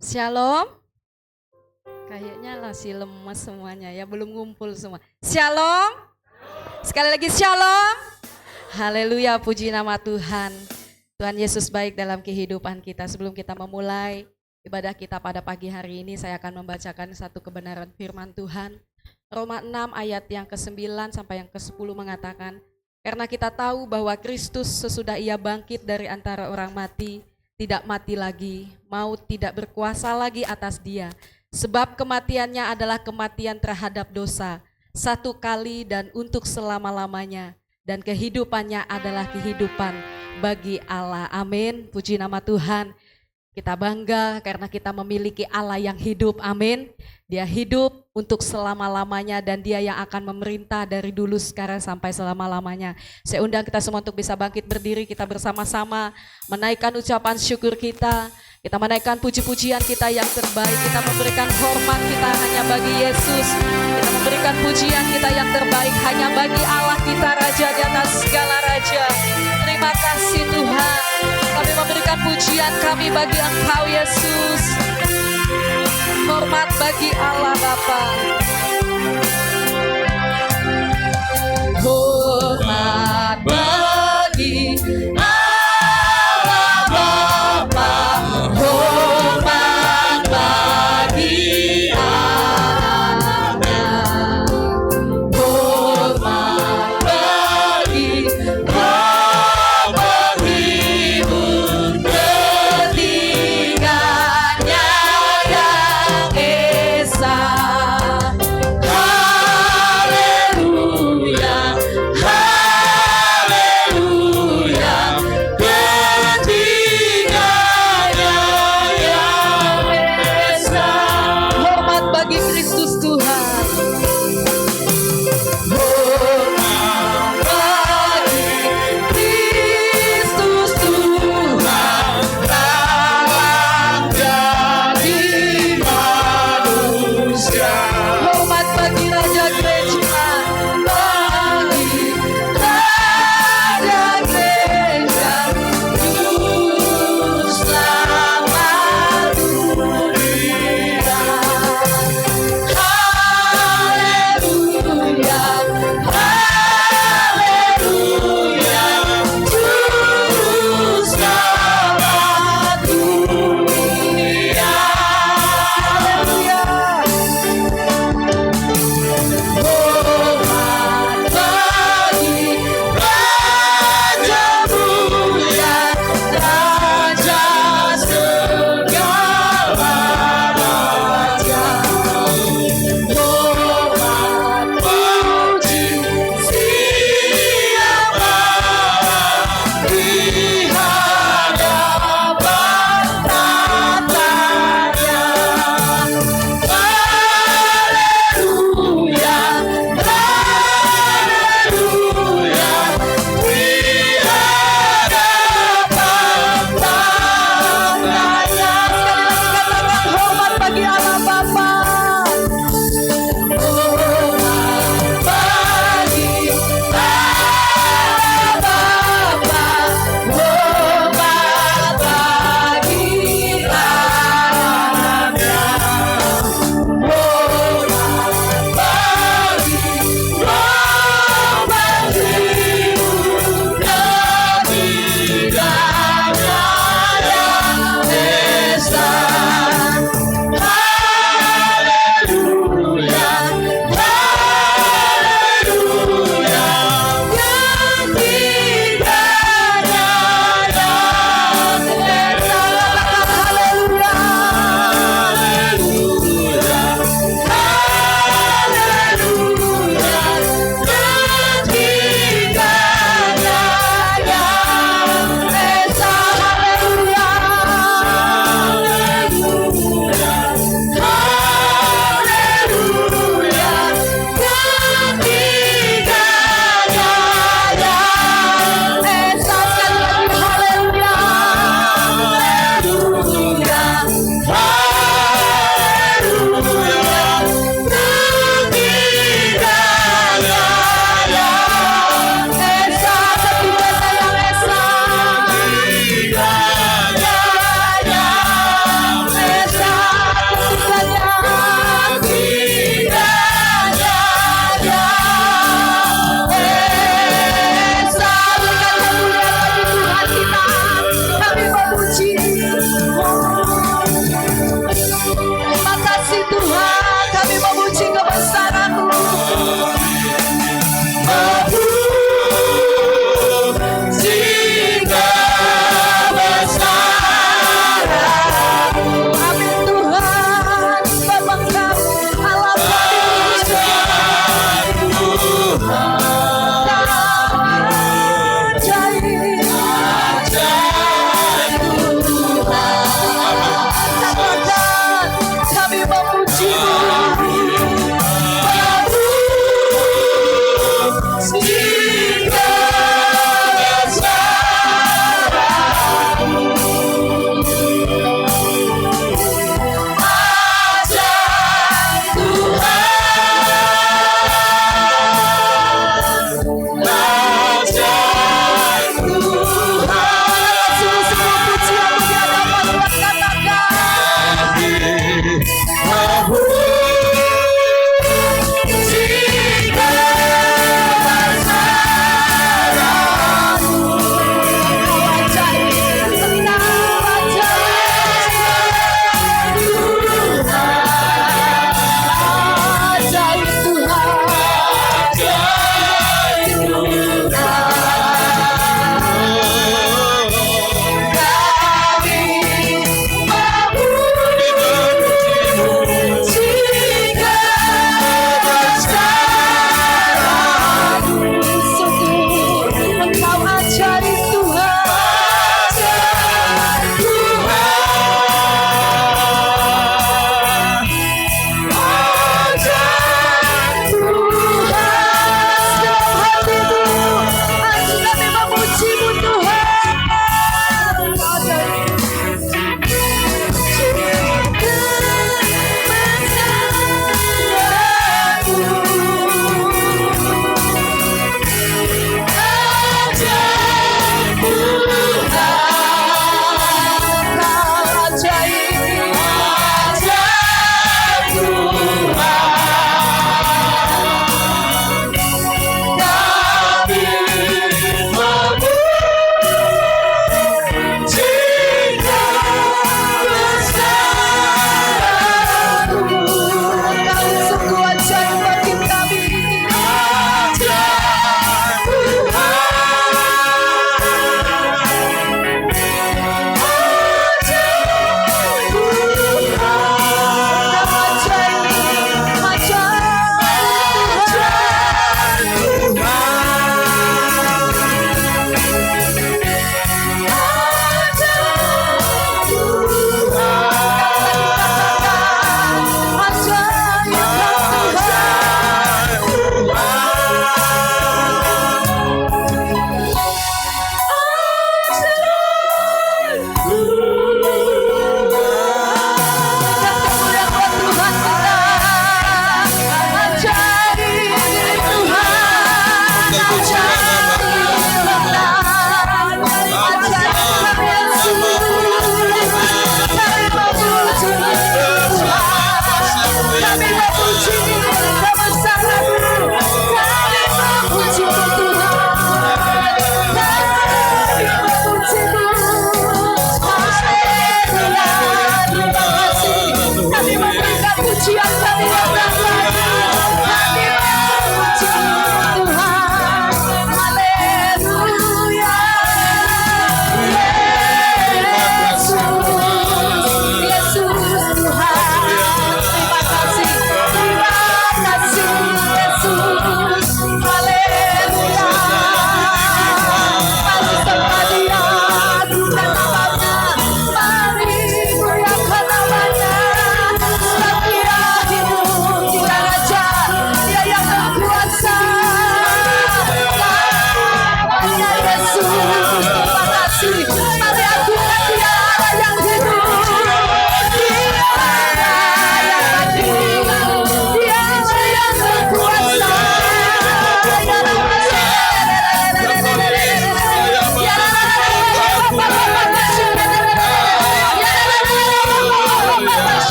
Shalom. Kayaknya masih lemas semuanya ya, belum ngumpul semua. Shalom. Sekali lagi shalom. Haleluya, puji nama Tuhan. Tuhan Yesus baik dalam kehidupan kita. Sebelum kita memulai ibadah kita pada pagi hari ini, saya akan membacakan satu kebenaran firman Tuhan. Roma 6 ayat yang ke-9 sampai yang ke-10 mengatakan, karena kita tahu bahwa Kristus sesudah ia bangkit dari antara orang mati, tidak mati lagi, maut tidak berkuasa lagi atas dia. Sebab kematiannya adalah kematian terhadap dosa, satu kali dan untuk selama-lamanya. Dan kehidupannya adalah kehidupan bagi Allah. Amin, puji nama Tuhan. Kita bangga karena kita memiliki Allah yang hidup, amin. Dia hidup untuk selama-lamanya dan dia yang akan memerintah dari dulu, sekarang sampai selama-lamanya. Saya undang kita semua untuk bisa bangkit berdiri, kita bersama-sama menaikkan ucapan syukur kita. Kita menaikkan puji-pujian kita yang terbaik, kita memberikan hormat kita hanya bagi Yesus. Kita memberikan pujian kita yang terbaik hanya bagi Allah kita, Raja di atas segala Raja. Terima kasih Tuhan, kami memberikan pujian kami bagi Engkau Yesus. Hormat bagi Allah Bapa. Hormat bagi Allah Bapa. Hormat bagi Anaknya. Hormat bagi Bapa Ibu ketiganya yang esa.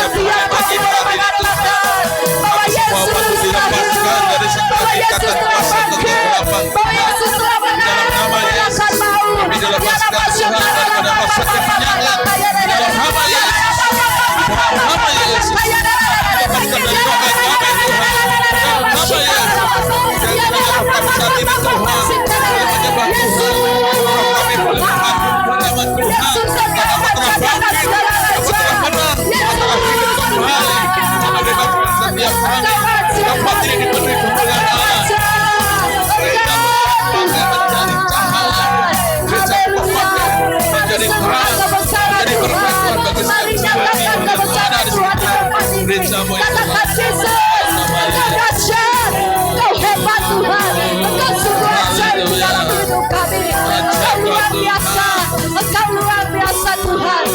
setia pagi mengatakan bahwa Yesus telah hidup, bahwa Yesus telah bangkit, bahwa Yesus telah mengalahkan maut. Kau hebat Tuhan, Engkau sungguh ajaib dalam hidup kami. Engkau luar biasa, Engkau luar biasa Tuhan.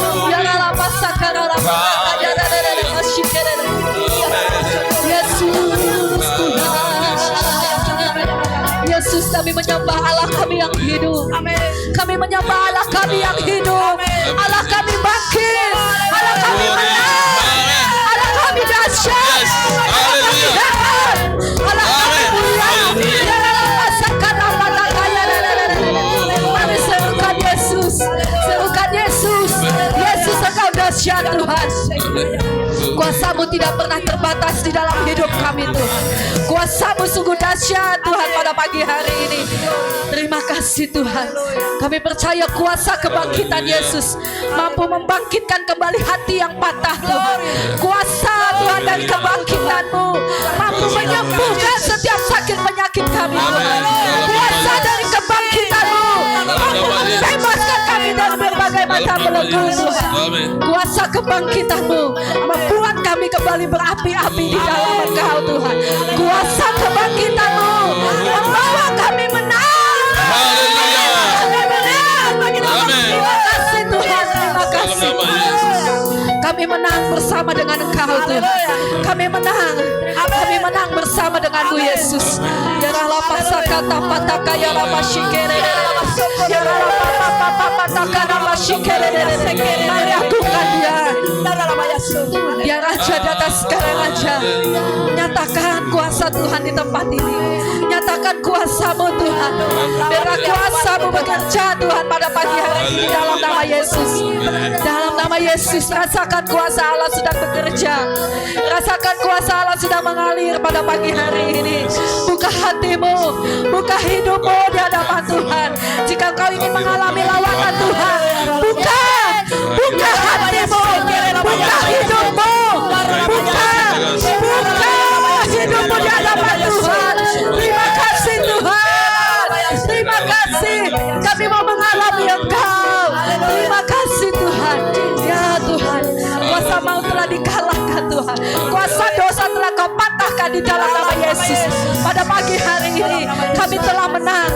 Yesus, kami menyembah Allah kami yang hidup. Kami menyembah Allah kami yang hidup. Allah kami bangkit, Allah kami menang, Allah kami dahsyat, Allah kami hebat, Allah kami mulia. Kami serukan Yesus, serukan Yesus. Yesus, Engkau dahsyat Tuhan. Kuasa-Mu tidak pernah terbatas di dalam hidup kami Tuhan. Kuasa-Mu sungguh dahsyat Tuhan pada pagi hari ini. Terima kasih Tuhan. Kami percaya kuasa kebangkitan Yesus mampu membangkitkan kembali hati yang patah Tuhan. Kuasa Tuhan dan kebangkitan-Mu mampu menyembuhkan setiap sakit penyakit kami Tuhan. Kuasa dari kebangkitan-Mu mampu membebaskan kami dari berbagai macam belenggu Tuhan. Kuasa kebangkitan-Mu membuat kami kembali berapi-api di dalam Engkau Tuhan. Kuasa kebangkitan-Mu membawa kami menang. Haleluya. Terima kasih Tuhan, terima kasih. Kami menang bersama dengan Engkau Tuhan. Kami menang bersama dengan-Mu Yesus. Ya Allah pasakata pataka ya Allah shikere. Ya Allah pataka nama shikere. Mari lakukan dia. Dia Raja di atas segala raja. Nyatakan kuasa Tuhan di tempat ini. Nyatakan kuasa-Mu Tuhan. Biarlah kuasa-Mu bekerja Tuhan pada pagi hari ini dalam nama Yesus. Dalam nama Yesus, rasakan kuasa Allah sedang bekerja. Rasakan kuasa Allah sedang mengalir pada pagi hari ini. Buka hatimu, buka hidupmu di hadapan Tuhan. Jika kau ingin mengalami lawatan Tuhan, buka hatimu, buka hidupmu, buka hidupmu di hadapan Tuhan. Terima kasih Tuhan, terima kasih. Kami mau mengalami Engkau. Terima kasih Tuhan. Ya Tuhan, kuasa maut telah dikalahkan Tuhan. Kuasa dosa telah Kau patahkan di dalam nama Yesus. Pada pagi hari ini kami telah menang.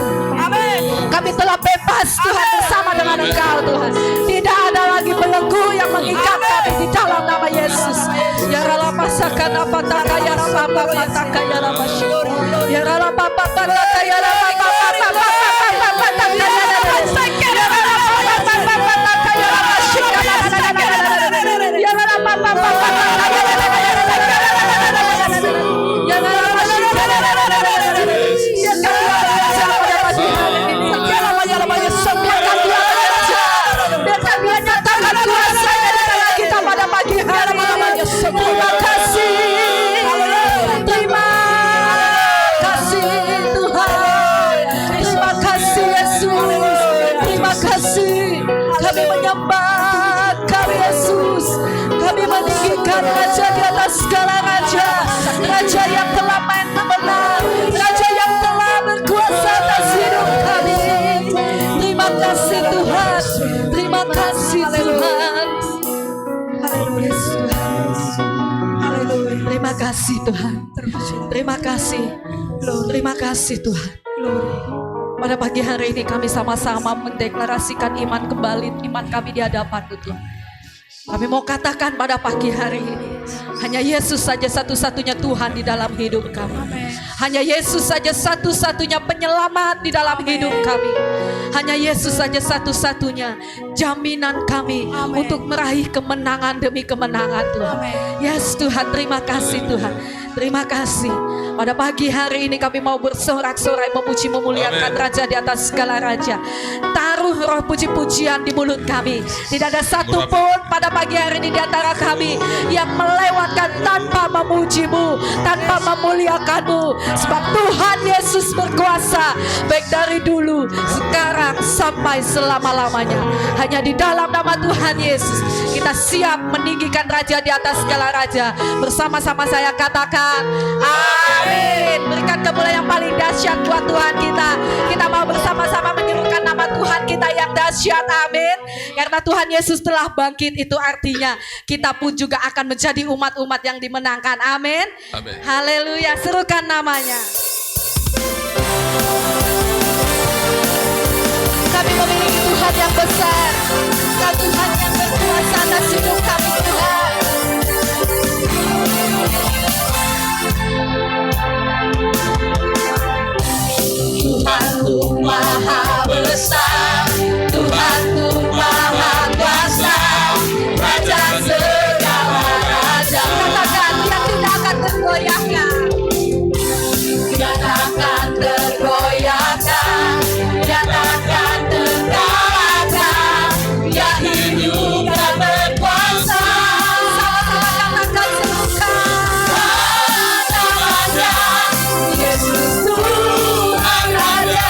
Kami telah bebas Tuhan bersama dengan Engkau Tuhan. Tidak ada lagi belenggu yang mengikat kami di dalam nama Yesus. Ya Allah masakan apa taka ya apa pataka ya Allah syukur. Ya Allah papa pataka ya Allah papa pataka ya Allah syukur. Ya Allah papa pataka ya Allah syukur. Ya Allah papa pataka ya Allah terima kasih, terima kasih Tuhan, terima kasih Yesus, terima kasih. Kami menyembah Kau Yesus, kami meninggikan Raja di atas segala raja, Raja yang telah main menang, Raja yang telah berkuasa atas hidup kami. Terima kasih Tuhan, terima kasih Tuhan. Haleluya Tuhan. Terima kasih Tuhan. Terima kasih. Terima kasih Tuhan. Pada pagi hari ini kami sama-sama mendeklarasikan iman kembali, iman kami di hadapan Tuhan. Kami mau katakan pada pagi hari ini, Hanya Yesus saja satu-satunya Tuhan di dalam hidup kami. Hanya Yesus saja satu-satunya penyelamat di dalam hidup kami. Hanya Yesus saja satu-satunya jaminan kami untuk meraih kemenangan demi kemenangan Tuhan. Yes Tuhan, terima kasih Tuhan. Terima kasih. Pada pagi hari ini kami mau bersorak-sorai memuji memuliakan Raja di atas segala raja. Taruh roh puji-pujian di mulut kami. Tidak ada satupun pada pagi hari ini di antara kami yang melewatkan tanpa memujimu, tanpa memuliakanmu. Sebab Tuhan Yesus berkuasa baik dari dulu, sekarang sampai selama-lamanya. Hanya di dalam nama Tuhan Yesus kita siap meninggikan Raja di atas segala raja. Bersama-sama saya katakan amin. Berikan kemuliaan yang paling dahsyat buat Tuhan kita. Kita mau bersama-sama menyerukan nama Tuhan kita yang dahsyat, amin. Karena Tuhan Yesus telah bangkit, itu artinya kita pun juga akan menjadi umat-umat yang dimenangkan, amin. Haleluya, serukan namanya. Kami memiliki Tuhan yang besar, Tuhan yang berkuasa atas hidup kami, Tuhan. Tuhanku maha besar, Tuhanku maha kuasa, Raja segala raja. Katakan dia tidak akan tergoyahkan, dia takkan tergoyahkan, dia takkan terkalahkan, dia hidup dan berkuasa. Sama-sama katakan serukan namanya Yesus Tuhan Raja.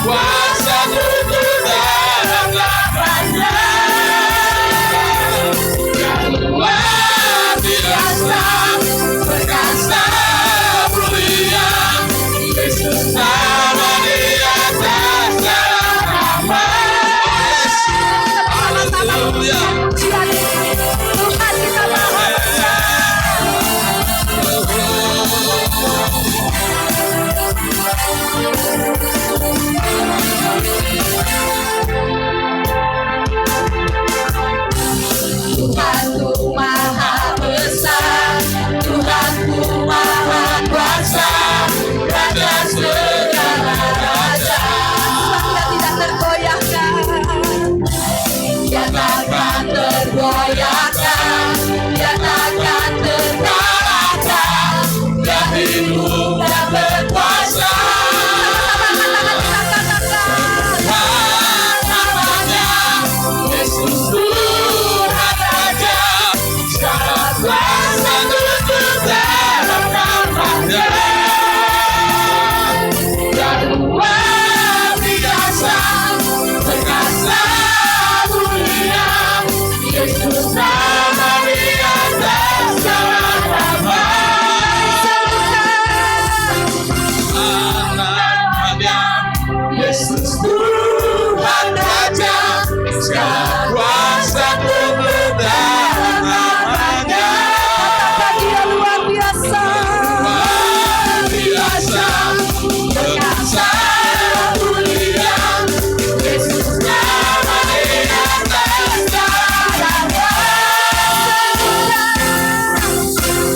Kuasa tutup dalam namanya, luar biasa, perkasa mulia, Yesus nama di atas segala nama. Haleluya. Tuhan kita maha besar. Tuhanku maha besar, Tuhanku maha kuasa, Raja segala raja. Dia tidak tergoyahkan, dia takkan tergoyahkan, dia takkan terkalahkan, dia hidup dan berkuasa. Namanya Yesus Tuhan Raja, segala kuasa tutup dalam namanya. Dia luar biasa, perkasa mulia, Yesus nama di atas segala nama. Namanya Yesus Tuhan Raja, segala kuasa tutup dalam namanya. Dia luar biasa, luar biasa, perkasa mulia, Yesus nama di atas segala nama. Yesus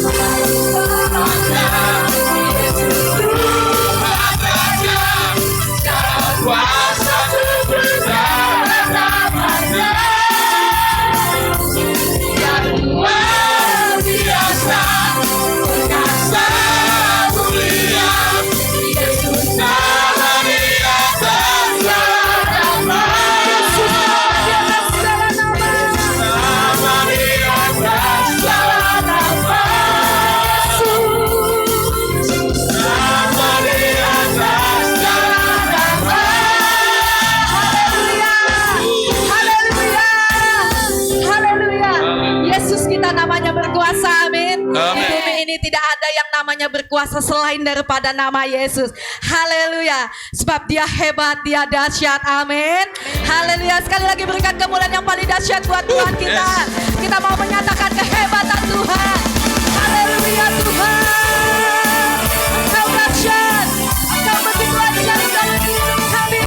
Tuhan Raja, segala kuasa tutup dalam namanya. Dia luar biasa, perkasa mulia, Yesus nama di atas segala nama. Nama di atas segala nama. Nama di atas segala nama. Haleluya, haleluya, haleluya. Yesus kita namanya berkuasa, amin. Di bumi ini tidak ada yang namanya berkuasa selain daripada nama Yesus. Haleluya. Sebab dia hebat, dia dahsyat, amin. Haleluya. Sekali lagi berikan kemuliaan yang paling dahsyat buat Tuhan kita. Kita mau menyatakan kehebatan Tuhan. Haleluya Tuhan. Engkau dahsyat, Engkau begitu ajaib dalam hidup kami.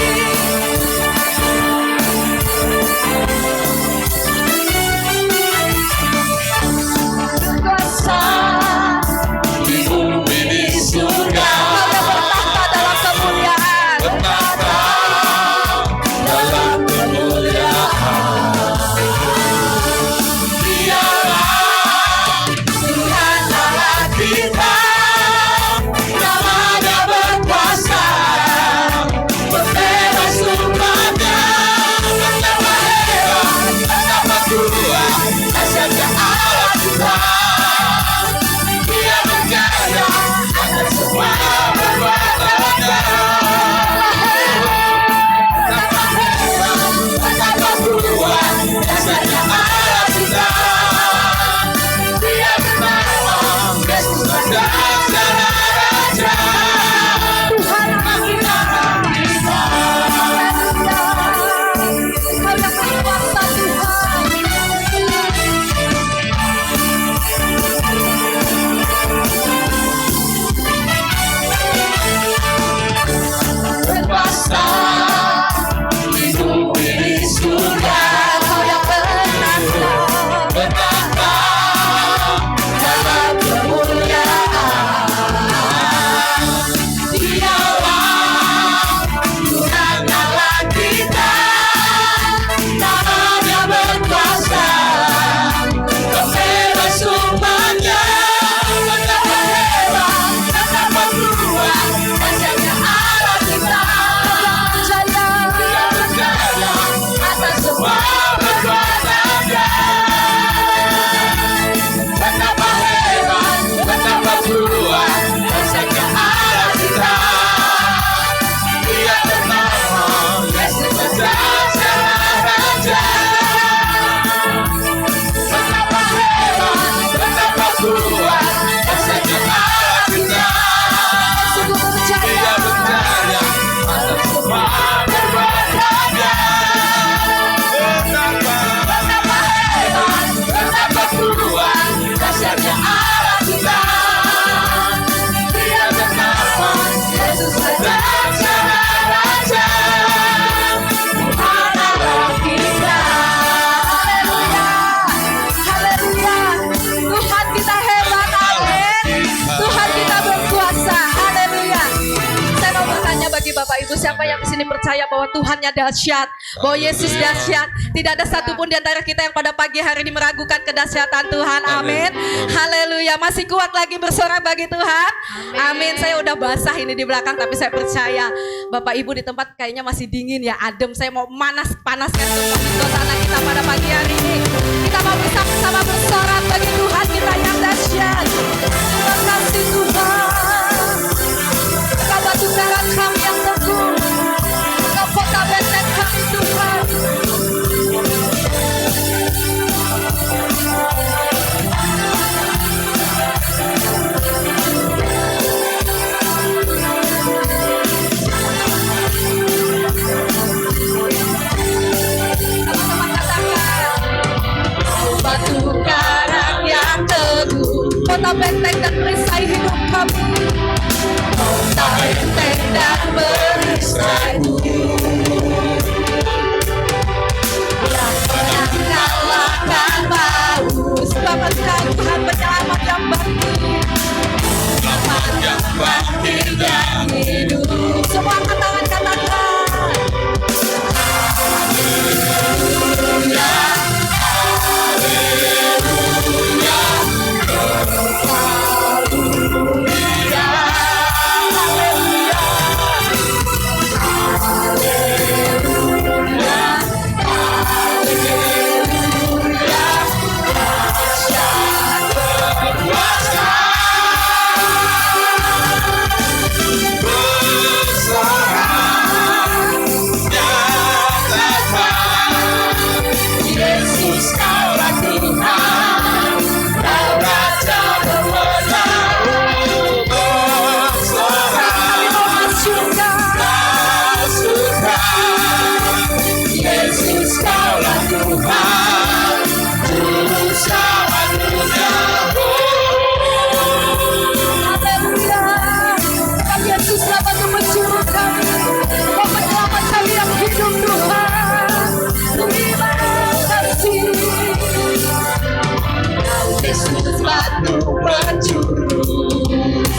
Siapa yang di sini percaya bahwa Tuhannya dahsyat, bahwa Yesus dahsyat? Tidak ada satupun di antara kita yang pada pagi hari ini meragukan kedahsyatan Tuhan. Amin. Haleluya. Masih kuat lagi bersorak bagi Tuhan. Amin. Saya udah basah ini di belakang, tapi saya percaya Bapak Ibu di tempat kayaknya masih dingin ya, adem. Saya mau panaskan suasana kita pada pagi hari ini. Kita mau bersama-sama bersorak bagi Tuhan kita yang dahsyat. Terima kasih Tuhan. Engkau batu karang kami yang teguh. Engkau kota benteng kami Tuhan. Batu karang yang teguh, kota benteng dan perisai hidup kami. Kota benteng dan perisai hidup, yang pernah kalahkan maut. Sebab Engkau Tuhan penyelamat yang bangkit, penyelamat yang bangkit dan hidup. Semua angkat tangan katakan Haleluya.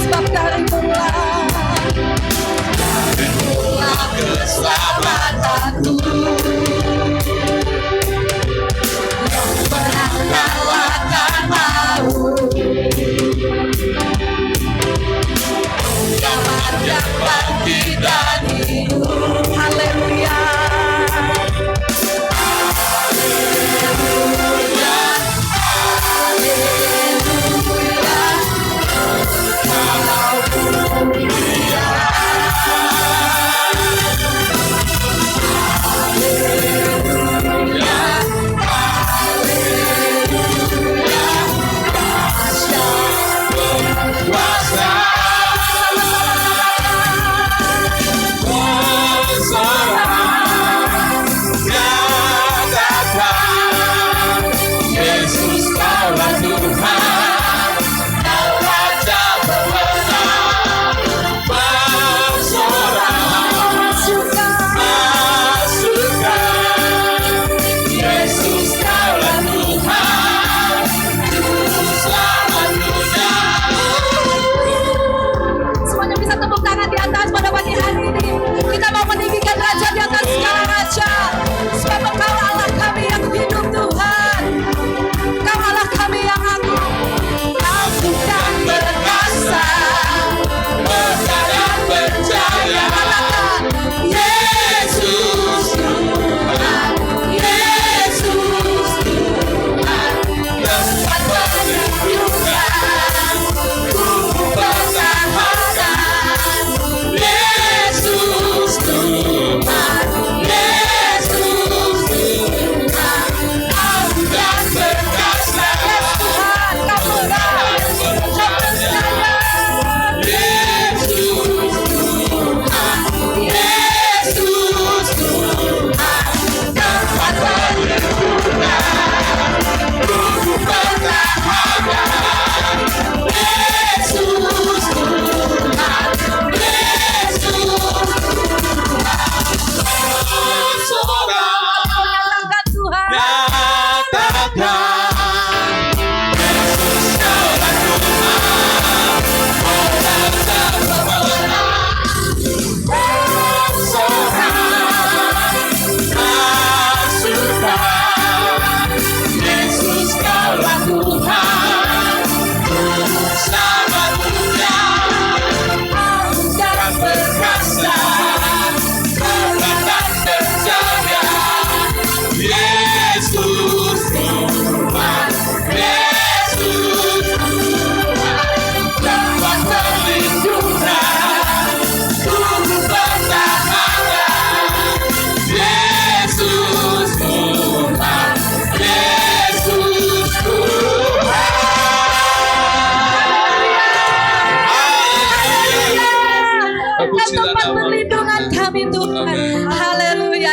Sebab dari mula keselamatanku, yang pernah kalahkan maut, penyelamat yang bangkit dan hidup. Haleluya.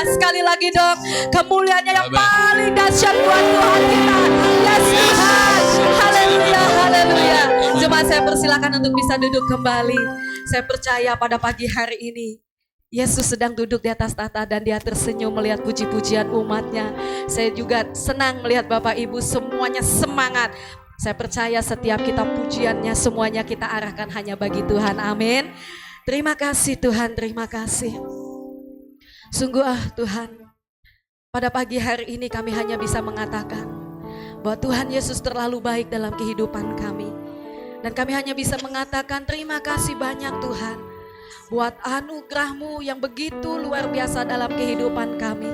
haleluya. Sekali lagi dong, kemuliaannya yang paling dahsyat buat Tuhan kita. Yes Tuhan, haleluya, haleluya. Jemaat saya persilakan untuk bisa duduk kembali. Saya percaya pada pagi hari ini Yesus sedang duduk di atas tahta dan dia tersenyum melihat puji-pujian umatnya. Saya juga senang melihat Bapak Ibu semuanya semangat. Saya percaya setiap kita pujiannya semuanya kita arahkan hanya bagi Tuhan. Amin. Terima kasih Tuhan, terima kasih. Sungguh Tuhan, pada pagi hari ini kami hanya bisa mengatakan bahwa Tuhan Yesus terlalu baik dalam kehidupan kami. Dan kami hanya bisa mengatakan terima kasih banyak Tuhan buat anugerah-Mu yang begitu luar biasa dalam kehidupan kami.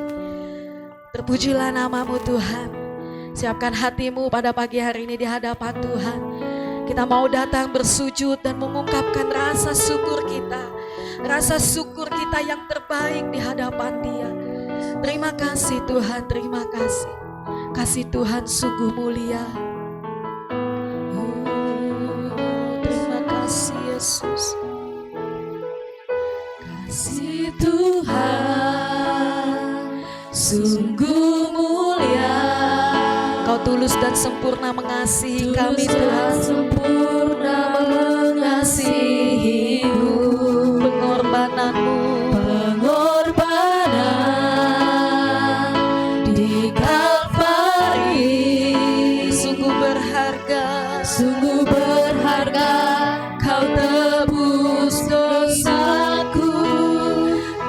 Terpujilah nama-Mu Tuhan. Siapkan hatimu pada pagi hari ini di hadapan Tuhan. Kita mau datang bersujud dan mengungkapkan rasa syukur kita. Rasa syukur kita yang terbaik di hadapan Dia. Terima kasih Tuhan, terima kasih. Kasih Tuhan sungguh mulia. Terima kasih Yesus. Kasih Tuhan sungguh mulia. Kau tulus dan sempurna mengasihi kami Tuhan. Sempurna mengasihi-Mu. Pengorbanan-Mu di Kalvari sungguh berharga. Sungguh berharga. Kau tebus dosaku.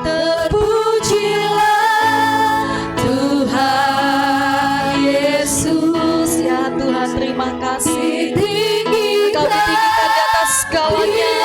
Terpujilah Tuhan Yesus. Ya Tuhan terima kasih. Kau ditinggikan di atas segalanya.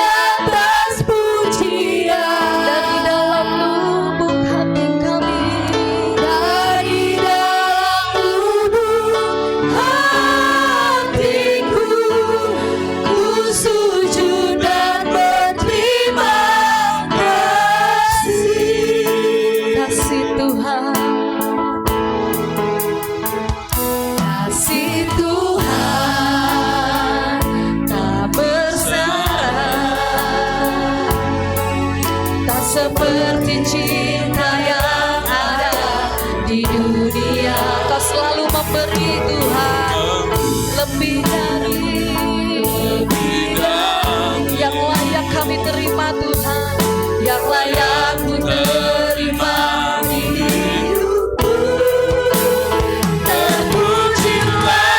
Seperti cinta yang ada di dunia. Kau selalu memberi Tuhan lebih dari yang layak kami terima Tuhan. Yang layak ku terima di hidupku. Terpujilah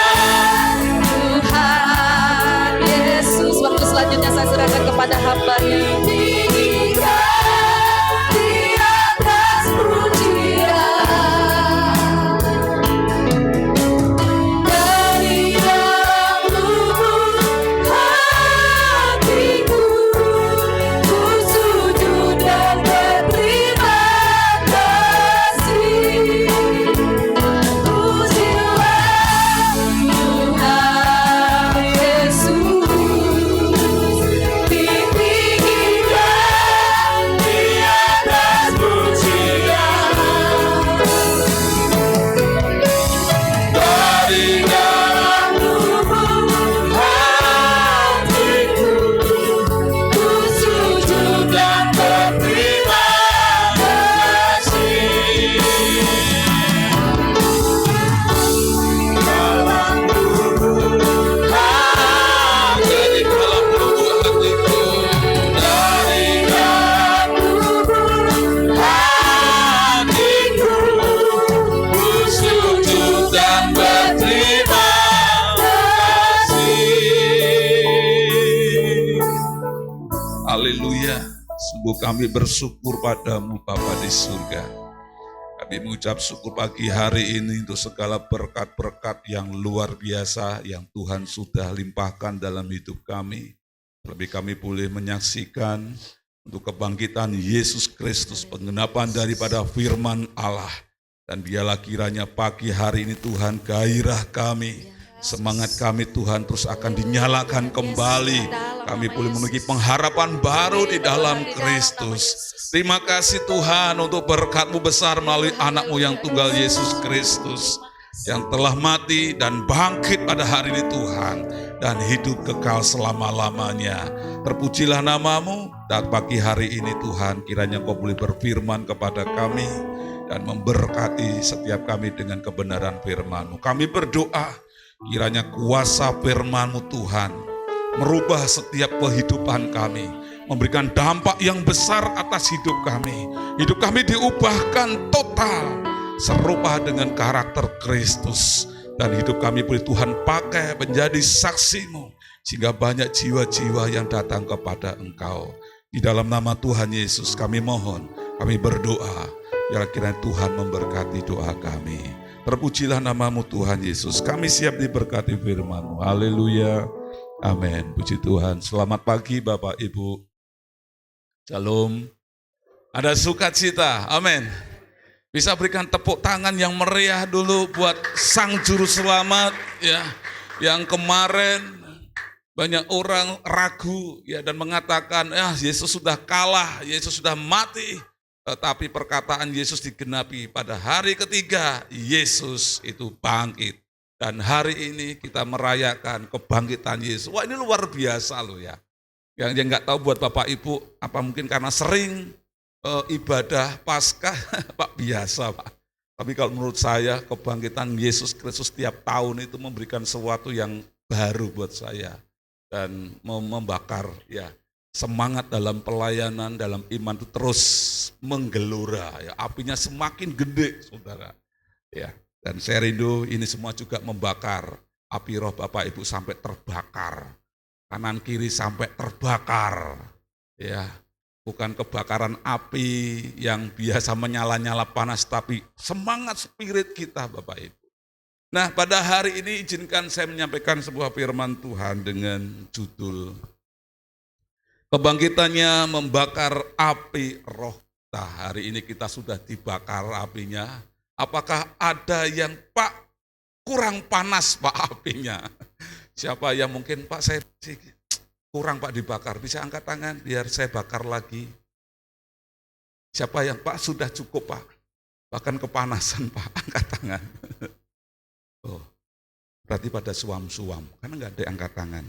Tuhan Yesus. Waktu selanjutnya saya serahkan kepada hamba-Nya. Kami bersyukur padamu Bapa di surga. Kami mengucap syukur pagi hari ini untuk segala berkat-berkat yang luar biasa yang Tuhan sudah limpahkan dalam hidup kami. Terlebih kami boleh menyaksikan untuk kebangkitan Yesus Kristus, penggenapan daripada firman Allah. Dan dialah kiranya pagi hari ini Tuhan gairah kami. Semangat kami Tuhan terus akan dinyalakan kembali. Kami boleh memiliki pengharapan baru di dalam Kristus. Terima kasih Tuhan untuk berkat-Mu besar melalui anak-Mu yang tunggal Yesus Kristus. Yang telah mati dan bangkit pada hari ini Tuhan. Dan hidup kekal selama-lamanya. Terpujilah nama-Mu. Dan pagi hari ini Tuhan kiranya Kau boleh berfirman kepada kami. dan memberkati setiap kami dengan kebenaran firman-Mu. Kami berdoa kiranya kuasa firman-Mu Tuhan merubah setiap kehidupan kami, memberikan dampak yang besar atas hidup kami. Hidup kami diubahkan total serupa dengan karakter Kristus. Dan hidup kami boleh Tuhan pakai menjadi saksi-Mu, sehingga banyak jiwa-jiwa yang datang kepada Engkau. Di dalam nama Tuhan Yesus kami mohon, kami berdoa, kiranya Tuhan memberkati doa kami. Terpujilah nama-Mu Tuhan Yesus, kami siap diberkati firman-Mu. Haleluya, amin. Puji Tuhan. Selamat pagi Bapak Ibu. Shalom. Ada sukacita, amin. Bisa berikan tepuk tangan yang meriah dulu buat Sang Juru Selamat ya. Yang kemarin banyak orang ragu ya dan mengatakan Yesus sudah kalah, Yesus sudah mati. Tetapi perkataan Yesus digenapi pada hari ketiga, Yesus itu bangkit. Dan hari ini kita merayakan kebangkitan Yesus. Wah, ini luar biasa loh ya. Yang nggak tahu buat Bapak Ibu, apa mungkin karena sering ibadah Paskah, Pak, biasa Pak. Tapi kalau menurut saya kebangkitan Yesus Kristus setiap tahun itu memberikan sesuatu yang baru buat saya. Dan membakar ya semangat dalam pelayanan, dalam iman itu terus menggelora. Ya, apinya semakin gede saudara. Ya, dan saya rindu ini semua juga membakar api roh Bapak Ibu sampai terbakar. Kanan kiri sampai terbakar. Ya. Bukan kebakaran api yang biasa menyala-nyala panas, tapi semangat spirit kita Bapak Ibu. Nah, pada hari ini izinkan saya menyampaikan sebuah firman Tuhan dengan judul Kebangkitannya Membakar Api Roh. Nah, hari ini kita sudah dibakar apinya. Apakah ada yang Pak kurang panas Pak apinya? Siapa yang mungkin Pak saya kurang Pak dibakar, bisa angkat tangan biar saya bakar lagi. Siapa yang Pak sudah cukup Pak, bahkan kepanasan Pak, angkat tangan. Oh, berarti pada suam-suam, karena nggak ada angkat tangan.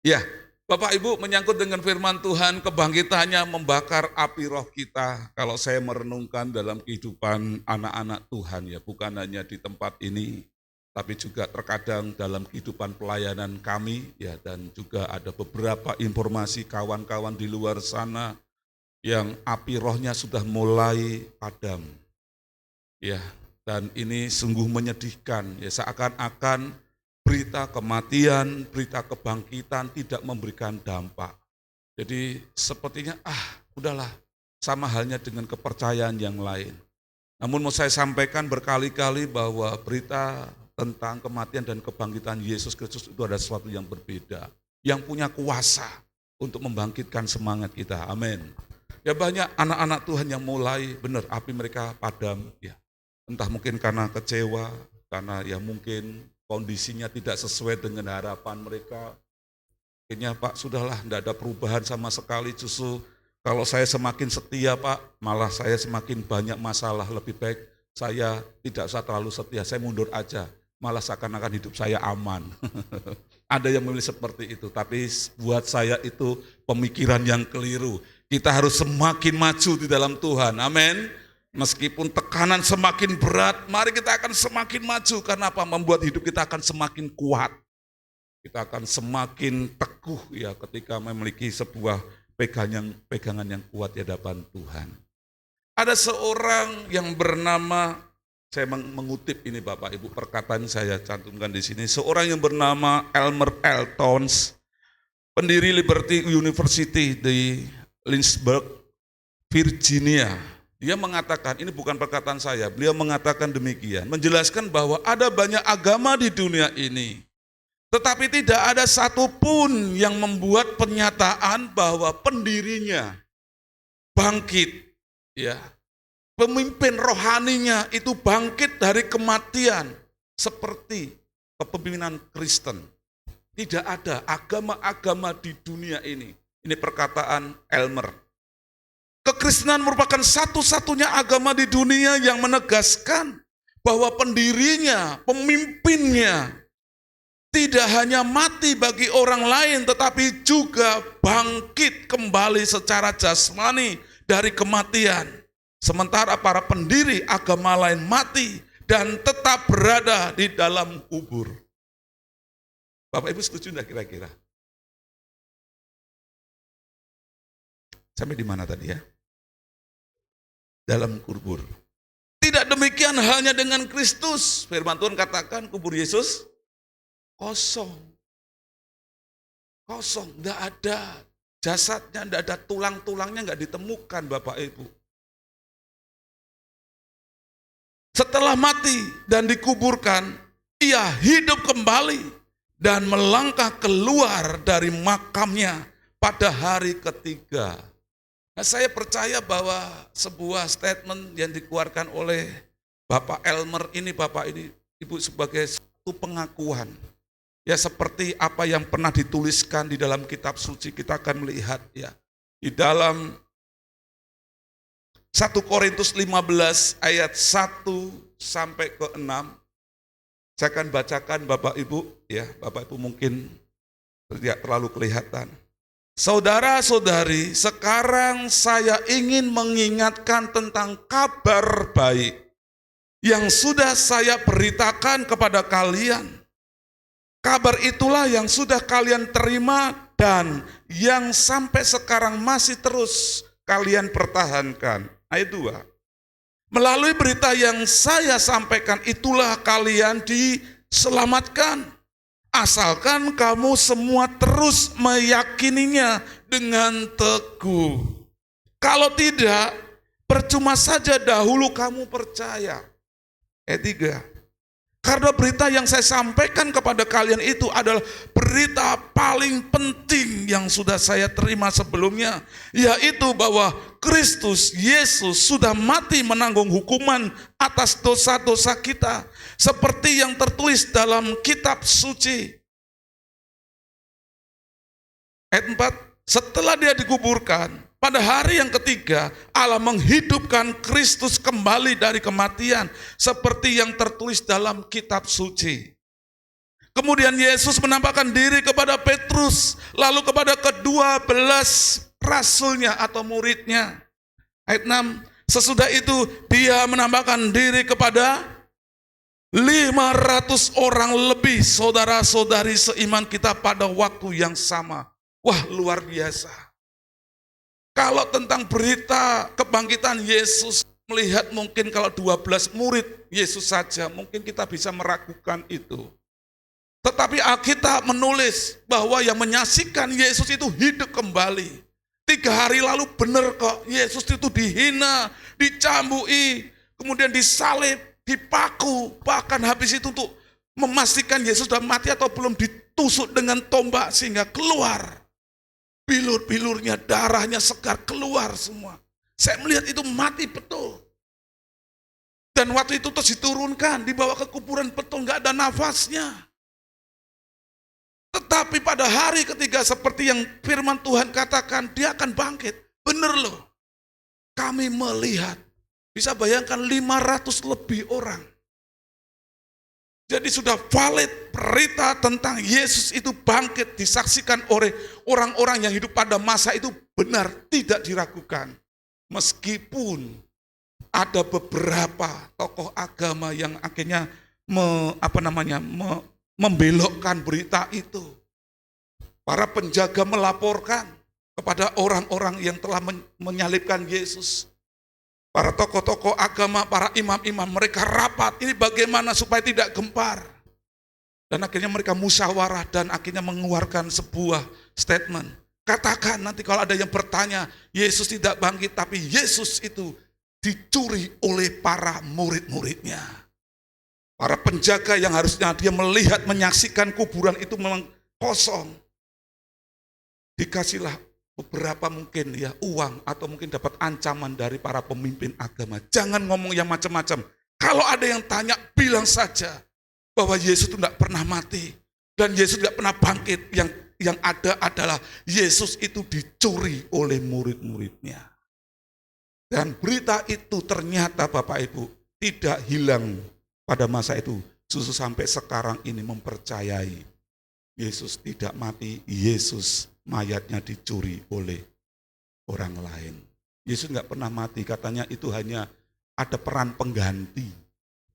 Ya, Bapak Ibu menyangkut dengan firman Tuhan, kebangkitannya membakar api roh kita. Kalau saya merenungkan dalam kehidupan anak-anak Tuhan ya, bukan hanya di tempat ini, tapi juga terkadang dalam kehidupan pelayanan kami, ya, dan juga ada beberapa informasi kawan-kawan di luar sana yang api rohnya sudah mulai padam. Ya, dan ini sungguh menyedihkan, ya, seakan-akan berita kematian, berita kebangkitan tidak memberikan dampak. Jadi sepertinya, udahlah, sama halnya dengan kepercayaan yang lain. Namun mau saya sampaikan berkali-kali bahwa berita tentang kematian dan kebangkitan Yesus Kristus itu ada sesuatu yang berbeda. Yang punya kuasa untuk membangkitkan semangat kita. Amin. Ya, banyak anak-anak Tuhan yang mulai benar api mereka padam. Ya, entah mungkin karena kecewa, karena ya mungkin kondisinya tidak sesuai dengan harapan mereka. Akhirnya Pak sudahlah, tidak ada perubahan sama sekali. Justru kalau saya semakin setia Pak, malah saya semakin banyak masalah. Lebih baik saya tidak usah terlalu setia, saya mundur aja. Malah seakan-akan hidup saya aman. Ada yang memilih seperti itu, tapi buat saya itu pemikiran yang keliru. Kita harus semakin maju di dalam Tuhan, amin. Meskipun tekanan semakin berat, mari kita akan semakin maju. Karena apa? Membuat hidup kita akan semakin kuat. Kita akan semakin teguh ya ketika memiliki sebuah pegangan yang kuat di hadapan Tuhan. Ada seorang yang bernama, saya mengutip ini Bapak Ibu, perkataan saya cantumkan di sini. Seorang yang bernama Elmer L. Towns, pendiri Liberty University di Lynchburg, Virginia. Dia mengatakan, ini bukan perkataan saya, beliau mengatakan demikian, menjelaskan bahwa ada banyak agama di dunia ini, tetapi tidak ada satupun yang membuat pernyataan bahwa pendirinya bangkit, ya. Pemimpin rohaninya itu bangkit dari kematian seperti kepemimpinan Kristen. Tidak ada agama-agama di dunia ini. Ini perkataan Elmer. Kekristenan merupakan satu-satunya agama di dunia yang menegaskan bahwa pendirinya, pemimpinnya tidak hanya mati bagi orang lain, tetapi juga bangkit kembali secara jasmani dari kematian. Sementara para pendiri agama lain mati dan tetap berada di dalam kubur. Bapak Ibu setuju enggak kira-kira? Sampai di mana tadi ya? Dalam kubur. Tidak demikian halnya dengan Kristus. Firman Tuhan katakan kubur Yesus kosong. Kosong, enggak ada jasadnya, enggak ada tulang-tulangnya, enggak ditemukan Bapak Ibu. Setelah mati dan dikuburkan, ia hidup kembali dan melangkah keluar dari makamnya pada hari ketiga. Nah, saya percaya bahwa sebuah statement yang dikeluarkan oleh Bapak Elmer ini, Bapak ini, Ibu sebagai satu pengakuan. Ya seperti apa yang pernah dituliskan di dalam kitab suci, kita akan melihat ya. Di dalam 1 Korintus 15 ayat 1 sampai ke 6. Saya akan bacakan Bapak Ibu, ya Bapak Ibu mungkin tidak terlalu kelihatan. Saudara-saudari, sekarang saya ingin mengingatkan tentang kabar baik yang sudah saya beritakan kepada kalian. Kabar itulah yang sudah kalian terima dan yang sampai sekarang masih terus kalian pertahankan. Ayat 2. Melalui berita yang saya sampaikan itulah kalian diselamatkan. Asalkan kamu semua terus meyakininya dengan teguh. Kalau tidak, percuma saja dahulu kamu percaya. Ayat 3. Karena berita yang saya sampaikan kepada kalian itu adalah berita paling penting yang sudah saya terima sebelumnya, yaitu bahwa Kristus Yesus sudah mati menanggung hukuman atas dosa-dosa kita, seperti yang tertulis dalam kitab suci. Ayat 4, setelah dia dikuburkan, pada hari yang ketiga, Allah menghidupkan Kristus kembali dari kematian, seperti yang tertulis dalam kitab suci. Kemudian Yesus menampakkan diri kepada Petrus, lalu kepada ke-12 rasulnya atau muridnya. Ayat 6, sesudah itu dia menampakkan diri kepada 500 orang lebih saudara-saudari seiman kita pada waktu yang sama. Wah, luar biasa. Kalau tentang berita kebangkitan Yesus, melihat mungkin kalau 12 murid Yesus saja, mungkin kita bisa meragukan itu. Tetapi Alkitab menulis bahwa yang menyaksikan Yesus itu hidup kembali. 3 hari lalu benar kok, Yesus itu dihina, dicambui, kemudian disalib, dipaku, bahkan habis itu untuk memastikan Yesus sudah mati atau belum ditusuk dengan tombak sehingga keluar. Bilur-bilurnya, darahnya segar keluar semua. Saya melihat itu mati betul. Dan waktu itu terus diturunkan, dibawa ke kuburan betul, nggak ada nafasnya. Tetapi pada hari ketiga seperti yang firman Tuhan katakan, dia akan bangkit. Benar loh. Kami melihat, bisa bayangkan 500 lebih orang. Jadi sudah valid berita tentang Yesus itu bangkit disaksikan oleh orang-orang yang hidup pada masa itu benar, tidak diragukan. Meskipun ada beberapa tokoh agama yang akhirnya membelokkan berita itu. Para penjaga melaporkan kepada orang-orang yang telah menyalibkan Yesus. Para tokoh-tokoh agama, para imam-imam, mereka rapat, ini bagaimana supaya tidak gempar. Dan akhirnya mereka musyawarah dan akhirnya mengeluarkan sebuah statement. Katakan nanti kalau ada yang bertanya, Yesus tidak bangkit, tapi Yesus itu dicuri oleh para murid-muridnya. Para penjaga yang harusnya dia melihat, menyaksikan kuburan itu memang kosong. Dikasihlah beberapa mungkin ya uang atau mungkin dapat ancaman dari para pemimpin agama. Jangan ngomong yang macam-macam. Kalau ada yang tanya, bilang saja bahwa Yesus itu tidak pernah mati dan Yesus tidak pernah bangkit. Yang ada adalah Yesus itu dicuri oleh murid-muridnya. Dan berita itu ternyata Bapak Ibu tidak hilang pada masa itu. Justru sampai sekarang ini mempercayai Yesus tidak mati, Yesus mayatnya dicuri oleh orang lain. Yesus nggak pernah mati, katanya itu hanya ada peran pengganti.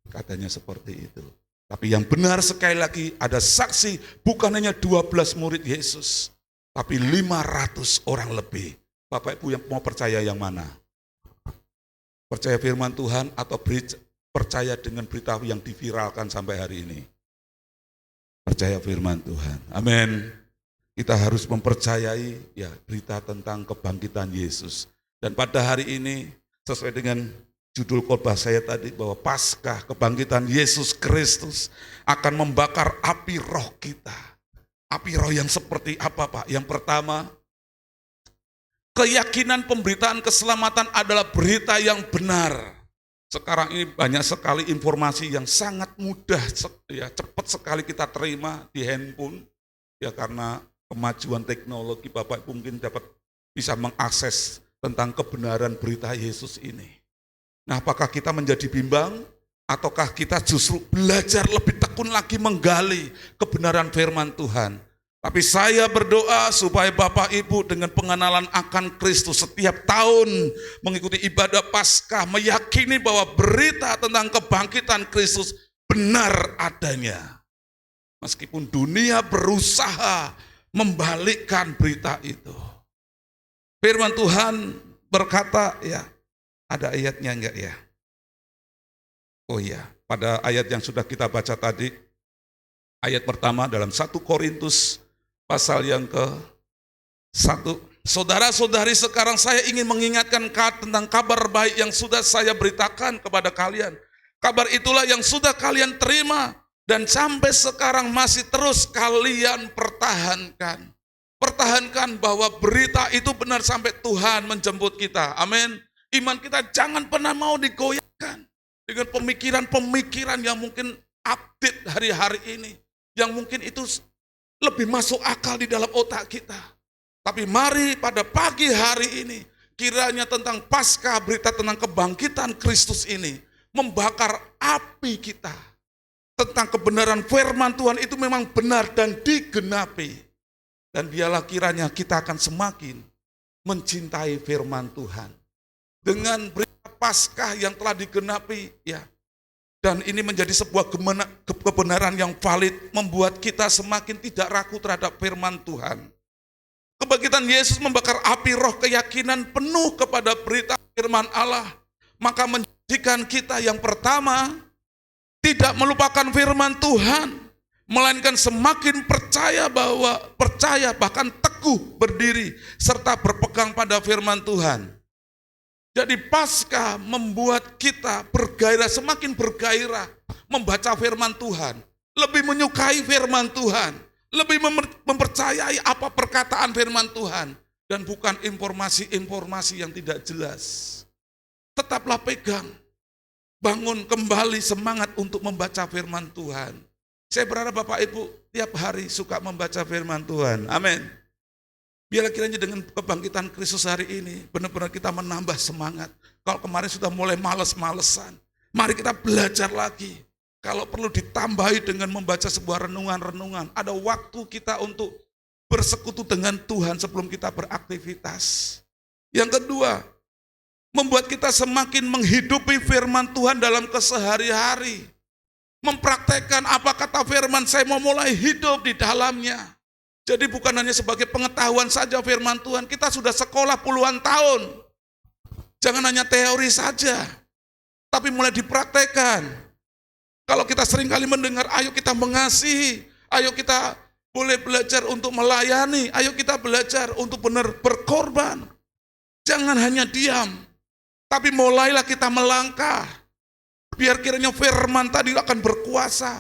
Katanya seperti itu. Tapi yang benar sekali lagi ada saksi bukan hanya 12 murid Yesus. Tapi 500 orang lebih. Bapak Ibu yang mau percaya yang mana? Percaya firman Tuhan atau percaya dengan berita yang diviralkan sampai hari ini? Percaya firman Tuhan. Amin. Kita harus mempercayai ya berita tentang kebangkitan Yesus. Dan pada hari ini sesuai dengan judul khotbah saya tadi bahwa Paskah kebangkitan Yesus Kristus akan membakar api roh kita. Api roh yang seperti apa, Pak? Yang pertama, keyakinan pemberitaan keselamatan adalah berita yang benar. Sekarang ini banyak sekali informasi yang sangat mudah, ya cepat sekali kita terima di handphone. Ya karena kemajuan teknologi, Bapak Ibu mungkin bisa mengakses tentang kebenaran berita Yesus ini. Nah, apakah kita menjadi bimbang? Ataukah kita justru belajar lebih tekun lagi menggali kebenaran firman Tuhan? Tapi saya berdoa supaya Bapak Ibu dengan pengenalan akan Kristus setiap tahun mengikuti ibadah Paskah, meyakini bahwa berita tentang kebangkitan Kristus benar adanya. Meskipun dunia berusaha membalikkan berita itu. Firman Tuhan berkata, ya ada ayatnya enggak ya? Oh iya, pada ayat yang sudah kita baca tadi, ayat pertama dalam 1 Korintus pasal yang ke-1. Saudara-saudari, sekarang saya ingin mengingatkan tentang kabar baik yang sudah saya beritakan kepada kalian. Kabar itulah yang sudah kalian terima dan sampai sekarang masih terus kalian pertahankan. Pertahankan bahwa berita itu benar sampai Tuhan menjemput kita. Amin. Iman kita jangan pernah mau digoyahkan dengan pemikiran-pemikiran yang mungkin update hari-hari ini. Yang mungkin itu lebih masuk akal di dalam otak kita. Tapi mari pada pagi hari ini, kiranya tentang Paskah, berita tentang kebangkitan Kristus ini, membakar api kita. Tentang kebenaran firman Tuhan itu memang benar dan digenapi. Dan biarlah kiranya kita akan semakin mencintai firman Tuhan. Dengan berita Paskah yang telah digenapi, ya. Dan ini menjadi sebuah kebenaran yang valid, membuat kita semakin tidak ragu terhadap firman Tuhan. Kebangkitan Yesus membakar api roh keyakinan penuh kepada berita firman Allah. Maka menjadikan kita yang pertama, tidak melupakan firman Tuhan, melainkan semakin percaya bahkan teguh berdiri, serta berpegang pada firman Tuhan. Jadi Paskah membuat kita bergairah, semakin bergairah membaca firman Tuhan. Lebih menyukai firman Tuhan. Lebih mempercayai apa perkataan firman Tuhan. Dan bukan informasi-informasi yang tidak jelas. Tetaplah pegang. Bangun kembali semangat untuk membaca firman Tuhan. Saya berharap Bapak Ibu tiap hari suka membaca firman Tuhan. Amin. Biarlah kiranya dengan kebangkitan Kristus hari ini, benar-benar kita menambah semangat. Kalau kemarin sudah mulai males-malesan, mari kita belajar lagi. Kalau perlu ditambahi dengan membaca sebuah renungan-renungan. Ada waktu kita untuk bersekutu dengan Tuhan sebelum kita beraktivitas. Yang kedua, membuat kita semakin menghidupi firman Tuhan dalam kesehari-hari. Mempraktekkan apa kata firman, saya mau mulai hidup di dalamnya. Jadi bukan hanya sebagai pengetahuan saja firman Tuhan, kita sudah sekolah puluhan tahun. Jangan hanya teori saja, tapi mulai dipraktekkan. Kalau kita seringkali mendengar, ayo kita mengasihi, ayo kita boleh belajar untuk melayani, ayo kita belajar untuk benar berkorban. Jangan hanya diam, tapi mulailah kita melangkah. Biar kiranya firman tadi akan berkuasa.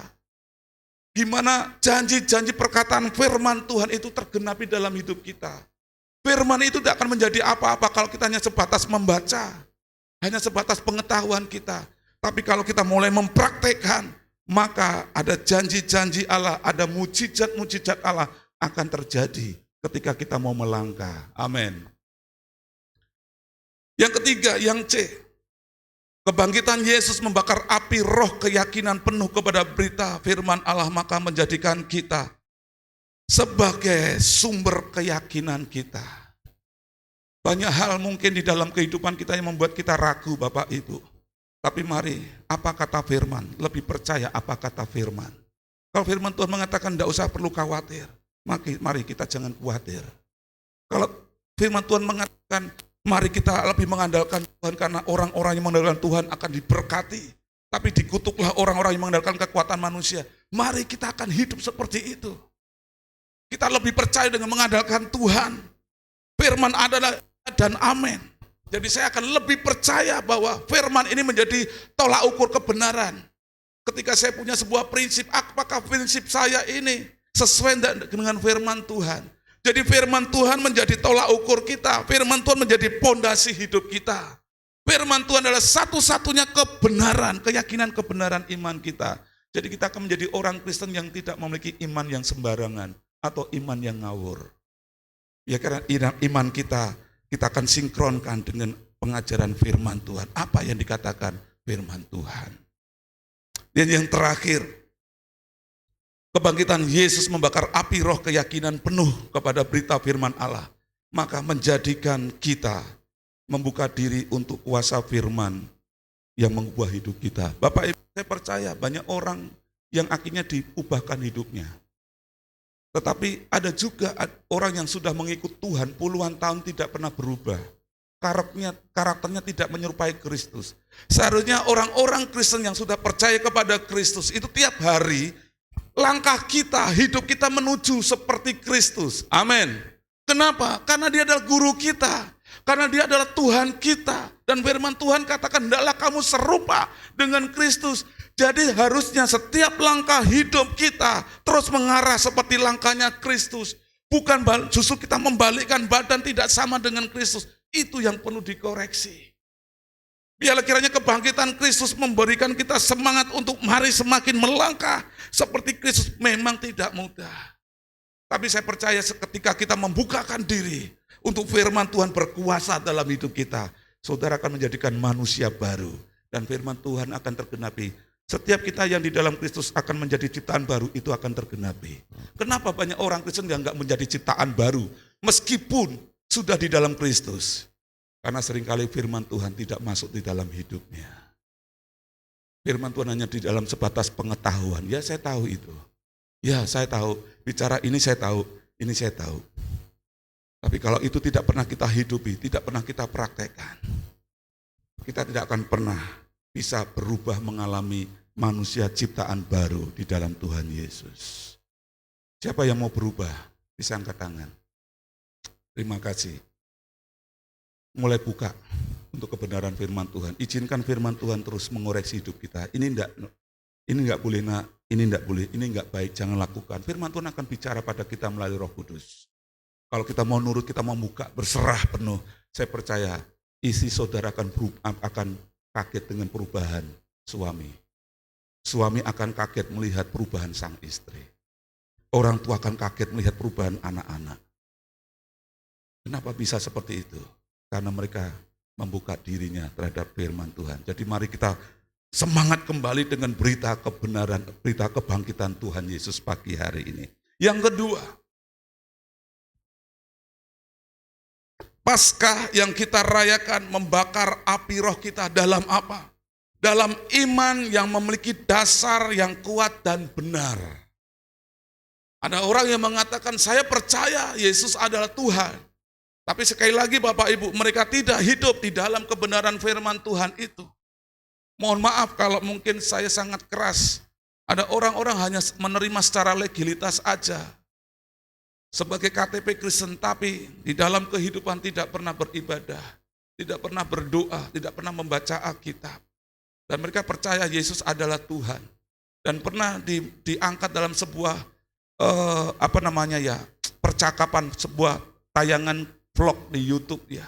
Gimana janji-janji perkataan firman Tuhan itu tergenapi dalam hidup kita. Firman itu tidak akan menjadi apa-apa kalau kita hanya sebatas membaca. Hanya sebatas pengetahuan kita. Tapi kalau kita mulai mempraktekkan, maka ada janji-janji Allah, ada mujizat-mujizat Allah akan terjadi ketika kita mau melangkah. Amin. Yang ketiga, yang C. Kebangkitan Yesus membakar api roh keyakinan penuh kepada berita firman Allah, maka menjadikan kita sebagai sumber keyakinan kita. Banyak hal mungkin di dalam kehidupan kita yang membuat kita ragu Bapak Ibu. Tapi mari, apa kata firman? Lebih percaya apa kata firman. Kalau firman Tuhan mengatakan tidak usah perlu khawatir, mari kita jangan khawatir. Kalau firman Tuhan mengatakan mari kita lebih mengandalkan Tuhan karena orang-orang yang mengandalkan Tuhan akan diberkati. Tapi dikutuklah orang-orang yang mengandalkan kekuatan manusia. Mari kita akan hidup seperti itu. Kita lebih percaya dengan mengandalkan Tuhan. Firman adalah dan amin. Jadi saya akan lebih percaya bahwa firman ini menjadi tolak ukur kebenaran. Ketika saya punya sebuah prinsip, apakah prinsip saya ini sesuai dengan firman Tuhan? Jadi firman Tuhan menjadi tolak ukur kita. Firman Tuhan menjadi pondasi hidup kita. Firman Tuhan adalah satu-satunya kebenaran, keyakinan kebenaran iman kita. Jadi kita akan menjadi orang Kristen yang tidak memiliki iman yang sembarangan atau iman yang ngawur. Ya karena iman kita akan sinkronkan dengan pengajaran firman Tuhan. Apa yang dikatakan firman Tuhan. Dan yang terakhir, kebangkitan Yesus membakar api roh keyakinan penuh kepada berita firman Allah. Maka menjadikan kita membuka diri untuk kuasa firman yang mengubah hidup kita. Bapak Ibu, saya percaya banyak orang yang akhirnya diubahkan hidupnya. Tetapi ada juga orang yang sudah mengikut Tuhan puluhan tahun tidak pernah berubah. Karakternya tidak menyerupai Kristus. Seharusnya orang-orang Kristen yang sudah percaya kepada Kristus itu tiap hari langkah kita, hidup kita menuju seperti Kristus. Amin. Kenapa? Karena dia adalah guru kita. Karena dia adalah Tuhan kita. Dan firman Tuhan katakan, hendaklah kamu serupa dengan Kristus. Jadi harusnya setiap langkah hidup kita terus mengarah seperti langkahnya Kristus. Bukan justru kita membalikkan badan tidak sama dengan Kristus. Itu yang perlu dikoreksi. Biarlah kiranya kebangkitan Kristus memberikan kita semangat untuk mari semakin melangkah. Seperti Kristus memang tidak mudah. Tapi saya percaya ketika kita membukakan diri untuk firman Tuhan berkuasa dalam hidup kita, saudara akan menjadikan manusia baru. Dan firman Tuhan akan tergenapi. Setiap kita yang di dalam Kristus akan menjadi ciptaan baru, itu akan tergenapi. Kenapa banyak orang Kristen yang enggak menjadi ciptaan baru, meskipun sudah di dalam Kristus? Karena seringkali firman Tuhan tidak masuk di dalam hidupnya. Firman Tuhan hanya di dalam sebatas pengetahuan. Ya saya tahu itu. Ya saya tahu, bicara ini saya tahu, ini saya tahu. Tapi kalau itu tidak pernah kita hidupi, tidak pernah kita praktekkan, kita tidak akan pernah bisa berubah mengalami manusia ciptaan baru di dalam Tuhan Yesus. Siapa yang mau berubah? Bisa angkat tangan. Terima kasih. Mulai buka untuk kebenaran firman Tuhan. Izinkan firman Tuhan terus mengoreksi hidup kita. Ini enggak boleh nak, ini enggak boleh, ini enggak baik, jangan lakukan. Firman Tuhan akan bicara pada kita melalui Roh Kudus. Kalau kita mau nurut, kita mau buka, berserah penuh, saya percaya isi saudara akan kaget dengan perubahan suami. Suami akan kaget melihat perubahan sang istri. Orang tua akan kaget melihat perubahan anak-anak. Kenapa bisa seperti itu? Karena mereka membuka dirinya terhadap firman Tuhan. Jadi mari kita semangat kembali dengan berita kebenaran, berita kebangkitan Tuhan Yesus pagi hari ini. Yang kedua, Paskah yang kita rayakan membakar api roh kita dalam apa? Dalam iman yang memiliki dasar yang kuat dan benar. Ada orang yang mengatakan, saya percaya Yesus adalah Tuhan. Tapi sekali lagi Bapak Ibu, mereka tidak hidup di dalam kebenaran firman Tuhan itu. Mohon maaf kalau mungkin saya sangat keras. Ada orang-orang hanya menerima secara legalitas aja. Sebagai KTP Kristen, tapi di dalam kehidupan tidak pernah beribadah. Tidak pernah berdoa, tidak pernah membaca Alkitab. Dan mereka percaya Yesus adalah Tuhan. Dan pernah diangkat dalam sebuah percakapan, sebuah tayangan vlog di YouTube ya.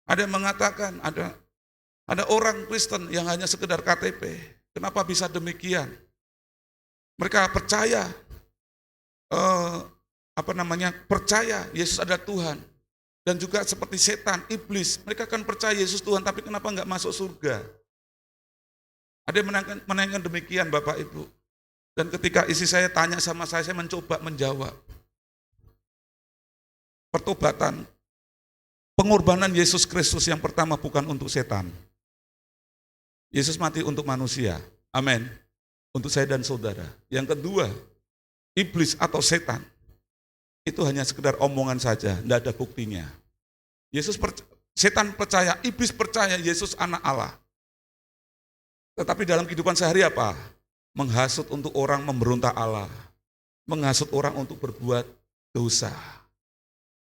Ada yang mengatakan ada orang Kristen yang hanya sekedar KTP. Kenapa bisa demikian? Mereka percaya percaya Yesus adalah Tuhan. Dan juga seperti setan, iblis, mereka kan percaya Yesus Tuhan, tapi kenapa enggak masuk surga? Ada yang menanyakan demikian Bapak Ibu. Dan ketika istri saya tanya sama saya mencoba menjawab. Pertobatan Pengorbanan Yesus Kristus yang pertama bukan untuk setan. Yesus mati untuk manusia. Amin. Untuk saya dan saudara. Yang kedua, iblis atau setan itu hanya sekedar omongan saja, tidak ada buktinya. Setan percaya, iblis percaya Yesus anak Allah. Tetapi dalam kehidupan sehari apa? Menghasut untuk orang memberontak Allah. Menghasut orang untuk berbuat dosa.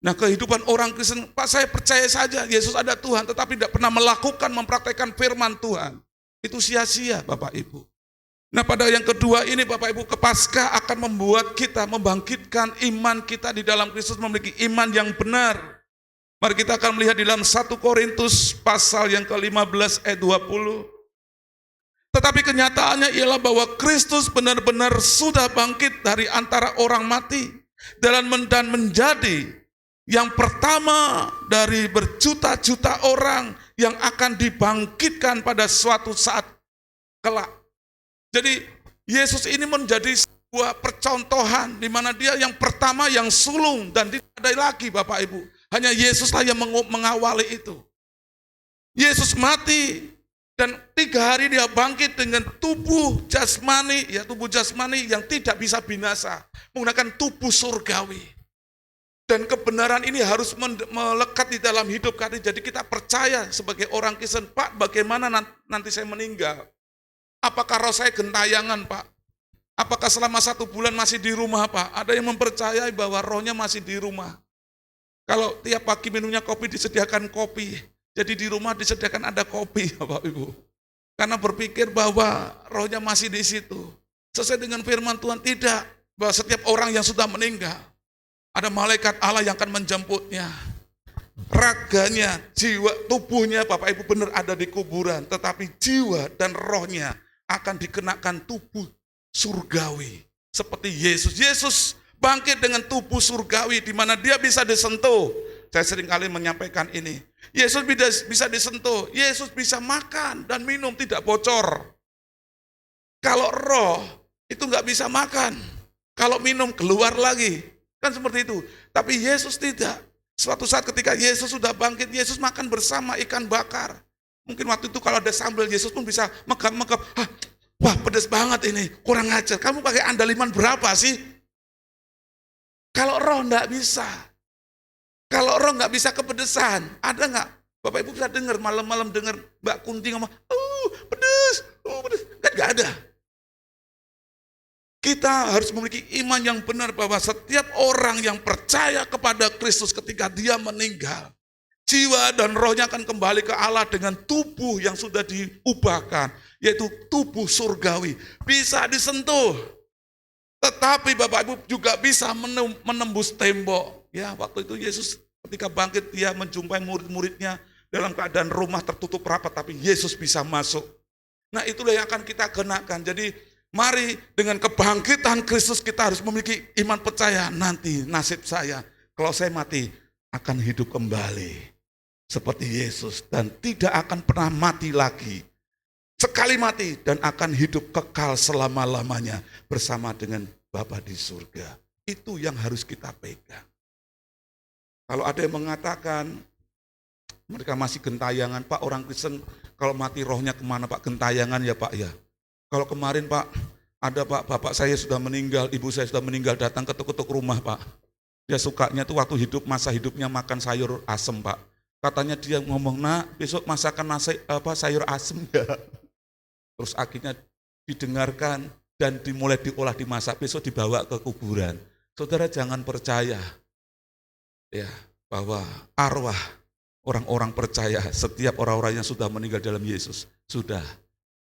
Nah, kehidupan orang Kristen, Pak, saya percaya saja Yesus ada Tuhan, tetapi tidak pernah melakukan, mempraktekkan firman Tuhan. Itu sia-sia, Bapak Ibu. Nah, pada yang kedua ini Bapak Ibu, Paskah akan membuat kita membangkitkan iman kita di dalam Kristus, memiliki iman yang benar. Mari kita akan melihat di dalam 1 Korintus pasal yang ke-15 ayat 20. Tetapi kenyataannya ialah bahwa Kristus benar-benar sudah bangkit dari antara orang mati dan menjadi yang pertama dari berjuta-juta orang yang akan dibangkitkan pada suatu saat kelak. Jadi Yesus ini menjadi sebuah percontohan di mana dia yang pertama yang sulung dan tidak ada lagi Bapak Ibu. Hanya Yesuslah yang mengawali itu. Yesus mati dan 3 hari dia bangkit dengan tubuh jasmani yang tidak bisa binasa, menggunakan tubuh surgawi. Dan kebenaran ini harus melekat di dalam hidup kami. Jadi kita percaya sebagai orang Kristen, Pak, bagaimana nanti saya meninggal? Apakah roh saya gentayangan, Pak? Apakah selama 1 bulan masih di rumah, Pak? Ada yang mempercayai bahwa rohnya masih di rumah. Kalau tiap pagi minumnya kopi, disediakan kopi. Jadi di rumah disediakan ada kopi, Bapak Ibu. Karena berpikir bahwa rohnya masih di situ. Sesuai dengan firman Tuhan, tidak. Bahwa setiap orang yang sudah meninggal, ada malaikat Allah yang akan menjemputnya. Raganya, jiwa, tubuhnya Bapak Ibu benar ada di kuburan. Tetapi jiwa dan rohnya akan dikenakan tubuh surgawi. Seperti Yesus. Yesus bangkit dengan tubuh surgawi di mana dia bisa disentuh. Saya sering kali menyampaikan ini. Yesus bisa disentuh. Yesus bisa makan dan minum tidak bocor. Kalau roh itu nggak bisa makan. Kalau minum keluar lagi. Kan seperti itu. Tapi Yesus tidak. Suatu saat ketika Yesus sudah bangkit, Yesus makan bersama ikan bakar. Mungkin waktu itu kalau ada sambal, Yesus pun bisa megap-megap. Wah, pedas banget ini, kurang ajar. Kamu pakai andaliman berapa sih? Kalau roh enggak bisa. Kalau roh enggak bisa kepedesan. Ada enggak? Bapak Ibu bisa dengar, malam-malam dengar Mbak Kunti ngomong, pedes. Kan enggak ada. Kita harus memiliki iman yang benar bahwa setiap orang yang percaya kepada Kristus ketika dia meninggal, jiwa dan rohnya akan kembali ke Allah dengan tubuh yang sudah diubahkan, yaitu tubuh surgawi. Bisa disentuh, tetapi Bapak Ibu juga bisa menembus tembok. Ya, waktu itu Yesus ketika bangkit, dia menjumpai murid-muridnya dalam keadaan rumah tertutup rapat, tapi Yesus bisa masuk. Nah, itulah yang akan kita kenakan. Jadi mari dengan kebangkitan Kristus kita harus memiliki iman percaya, nanti nasib saya kalau saya mati akan hidup kembali seperti Yesus dan tidak akan pernah mati lagi. Sekali mati dan akan hidup kekal selama-lamanya bersama dengan Bapa di surga. Itu yang harus kita pegang. Kalau ada yang mengatakan mereka masih gentayangan, Pak, orang Kristen kalau mati rohnya kemana, Pak? Gentayangan ya, Pak, ya. Kalau kemarin, Pak, ada, Pak, bapak saya sudah meninggal, ibu saya sudah meninggal, datang ketuk-ketuk rumah, Pak. Dia sukanya tuh waktu hidup, masa hidupnya makan sayur asem, Pak. Katanya dia ngomong, nak, besok masakan sayur asem ya. Terus akhirnya didengarkan dan dimulai diolah, dimasak, besok dibawa ke kuburan. Saudara jangan percaya ya bahwa arwah orang-orang percaya, setiap orang-orang yang sudah meninggal dalam Yesus sudah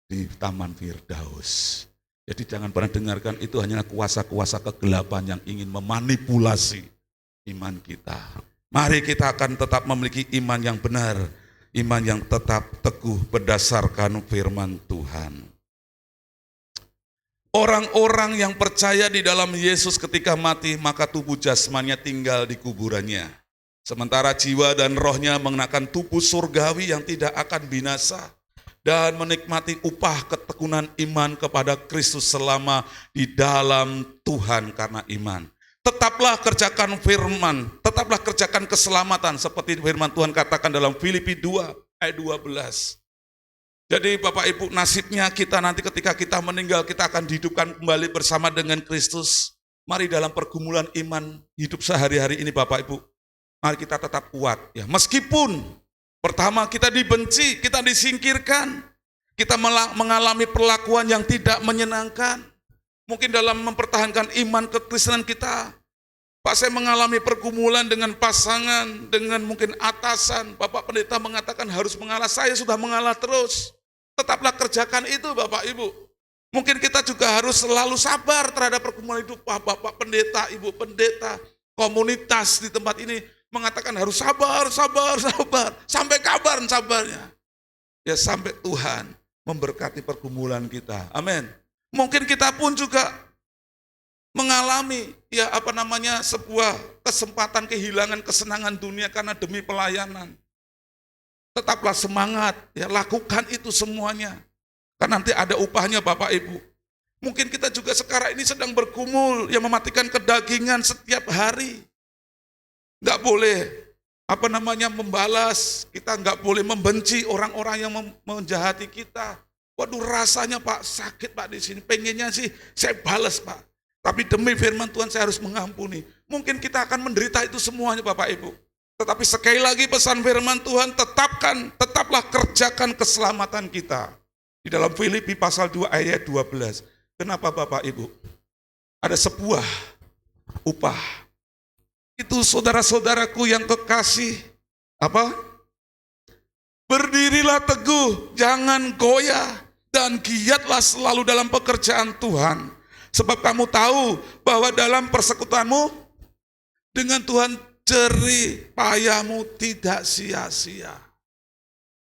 di Taman Firdaus. Jadi jangan pernah dengarkan itu hanya kuasa-kuasa kegelapan yang ingin memanipulasi iman kita. Mari kita akan tetap memiliki iman yang benar, iman yang tetap teguh berdasarkan firman Tuhan. Orang-orang yang percaya di dalam Yesus ketika mati, maka tubuh jasmaninya tinggal di kuburannya. Sementara jiwa dan rohnya mengenakan tubuh surgawi yang tidak akan binasa dan menikmati upah ketekunan iman kepada Kristus selama di dalam Tuhan karena iman. Tetaplah kerjakan firman, Tetaplah kerjakan keselamatan seperti firman Tuhan katakan dalam Filipi 2 ayat 12. Jadi Bapak Ibu, nasibnya kita nanti ketika kita meninggal, kita akan dihidupkan kembali bersama dengan Kristus. Mari dalam pergumulan iman hidup sehari-hari ini Bapak Ibu, mari kita tetap kuat. Ya, meskipun pertama kita dibenci, kita disingkirkan, kita mengalami perlakuan yang tidak menyenangkan. Mungkin dalam mempertahankan iman kekristenan kita, Pak, saya mengalami pergumulan dengan pasangan, dengan mungkin atasan. Bapak pendeta mengatakan harus mengalah, saya sudah mengalah terus. Tetaplah kerjakan itu Bapak Ibu. Mungkin kita juga harus selalu sabar terhadap pergumulan hidup. Bapak pendeta, Ibu pendeta, komunitas di tempat ini mengatakan harus sabar. Sampai kapan sabarnya? Ya sampai Tuhan memberkati pergumulan kita. Amin. Mungkin kita pun juga mengalami sebuah kesempatan kehilangan kesenangan dunia karena demi pelayanan. Tetaplah semangat, ya lakukan itu semuanya. Karena nanti ada upahnya Bapak Ibu. Mungkin kita juga sekarang ini sedang bergumul, yang mematikan kedagingan setiap hari. Enggak boleh membalas, kita enggak boleh membenci orang-orang yang menjahati kita. Waduh, rasanya Pak sakit Pak di sini. Pengennya sih saya balas Pak. Tapi demi firman Tuhan saya harus mengampuni. Mungkin kita akan menderita itu semuanya Bapak Ibu. Tetapi sekali lagi pesan firman Tuhan, tetaplah kerjakan keselamatan kita. Di dalam Filipi pasal 2 ayat 12. Kenapa Bapak Ibu? Ada sebuah upah. Itu saudara-saudaraku yang kekasih. Berdirilah teguh, jangan goyah. Dan giatlah selalu dalam pekerjaan Tuhan. Sebab kamu tahu bahwa dalam persekutuanmu dengan Tuhan jerih payahmu tidak sia-sia.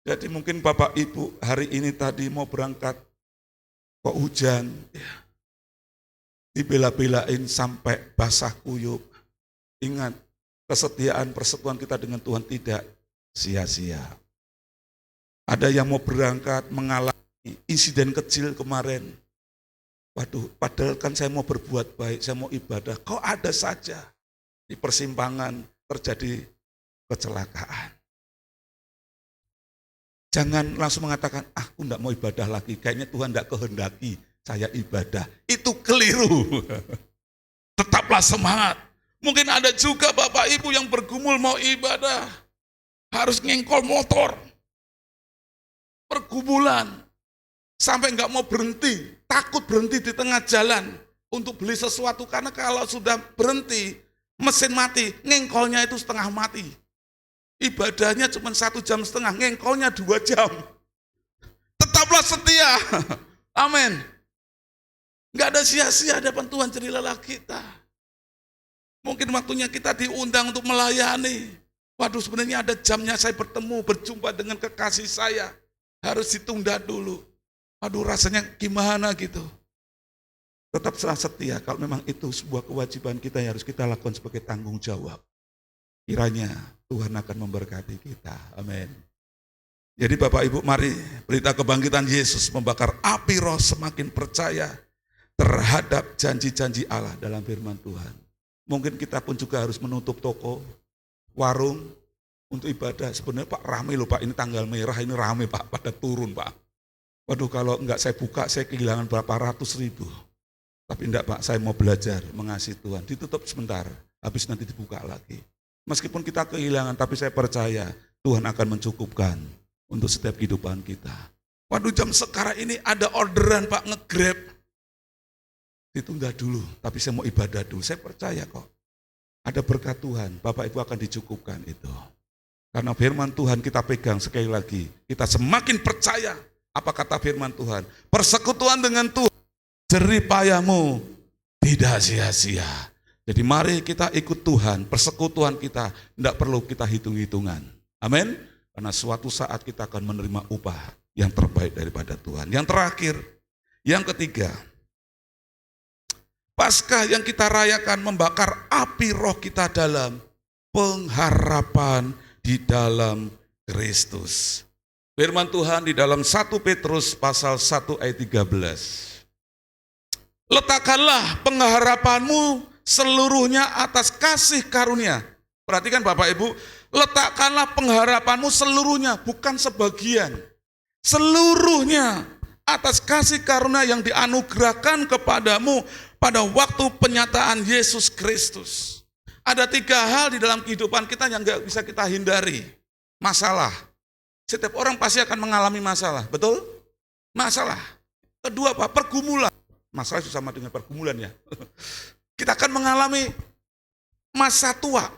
Jadi mungkin Bapak Ibu hari ini tadi mau berangkat kok hujan, ya, dibela-belain sampai basah kuyup. Ingat, kesetiaan persekutuan kita dengan Tuhan tidak sia-sia. Ada yang mau berangkat mengalami insiden kecil kemarin. Waduh, padahal kan saya mau berbuat baik, saya mau ibadah. Kok ada saja di persimpangan terjadi kecelakaan. Jangan langsung mengatakan, aku enggak mau ibadah lagi. Kayaknya Tuhan enggak kehendaki saya ibadah. Itu keliru. Tetaplah semangat. Mungkin ada juga Bapak Ibu yang bergumul mau ibadah. Harus ngengkol motor. Pergumulan. Sampai enggak mau berhenti. Takut berhenti di tengah jalan untuk beli sesuatu. Karena kalau sudah berhenti, mesin mati, ngengkolnya itu setengah mati. Ibadahnya cuma 1,5 jam, ngengkolnya 2 jam. Tetaplah setia. Amin. Enggak ada sia-sia hadapan Tuhan jerilalah kita. Mungkin waktunya kita diundang untuk melayani. Waduh, sebenarnya ada jamnya saya berjumpa dengan kekasih saya. Harus ditunda dulu. Aduh, rasanya gimana gitu. Tetap setia kalau memang itu sebuah kewajiban kita yang harus kita lakukan sebagai tanggung jawab. Kiranya Tuhan akan memberkati kita. Amin. Jadi Bapak Ibu, mari berita kebangkitan Yesus membakar api roh semakin percaya terhadap janji-janji Allah dalam firman Tuhan. Mungkin kita pun juga harus menutup toko, warung untuk ibadah. Sebenarnya Pak rame loh Pak, ini tanggal merah, ini rame Pak, pada turun Pak. Waduh, kalau enggak saya buka, saya kehilangan berapa ratus ribu. Tapi enggak Pak, saya mau belajar mengasihi Tuhan. Ditutup sebentar, habis nanti dibuka lagi. Meskipun kita kehilangan, tapi saya percaya Tuhan akan mencukupkan untuk setiap kehidupan kita. Waduh, jam sekarang ini ada orderan Pak nge-Grab. Ditunda dulu, tapi saya mau ibadah dulu. Saya percaya kok. Ada berkat Tuhan, Bapak Ibu akan dicukupkan itu. Karena firman Tuhan kita pegang sekali lagi. Kita semakin percaya. Apa kata firman Tuhan? Persekutuan dengan Tuhan, jerih payahmu tidak sia-sia. Jadi mari kita ikut Tuhan, persekutuan kita tidak perlu kita hitung-hitungan. Amin. Karena suatu saat kita akan menerima upah yang terbaik daripada Tuhan. Yang terakhir, yang ketiga, Paskah yang kita rayakan membakar api roh kita dalam pengharapan di dalam Kristus. Firman Tuhan di dalam 1 Petrus pasal 1 ayat 13. Letakkanlah pengharapanmu seluruhnya atas kasih karunia Perhatikan Bapak Ibu, letakkanlah pengharapanmu seluruhnya, bukan sebagian. Seluruhnya atas kasih karunia yang dianugerahkan kepadamu pada waktu penyataan Yesus Kristus. Ada 3 hal di dalam kehidupan kita yang gak bisa kita hindari. Masalah. Setiap orang pasti akan mengalami masalah, betul? Masalah. Kedua apa? Pergumulan. Masalah itu sama dengan pergumulan ya. Kita akan mengalami masa tua.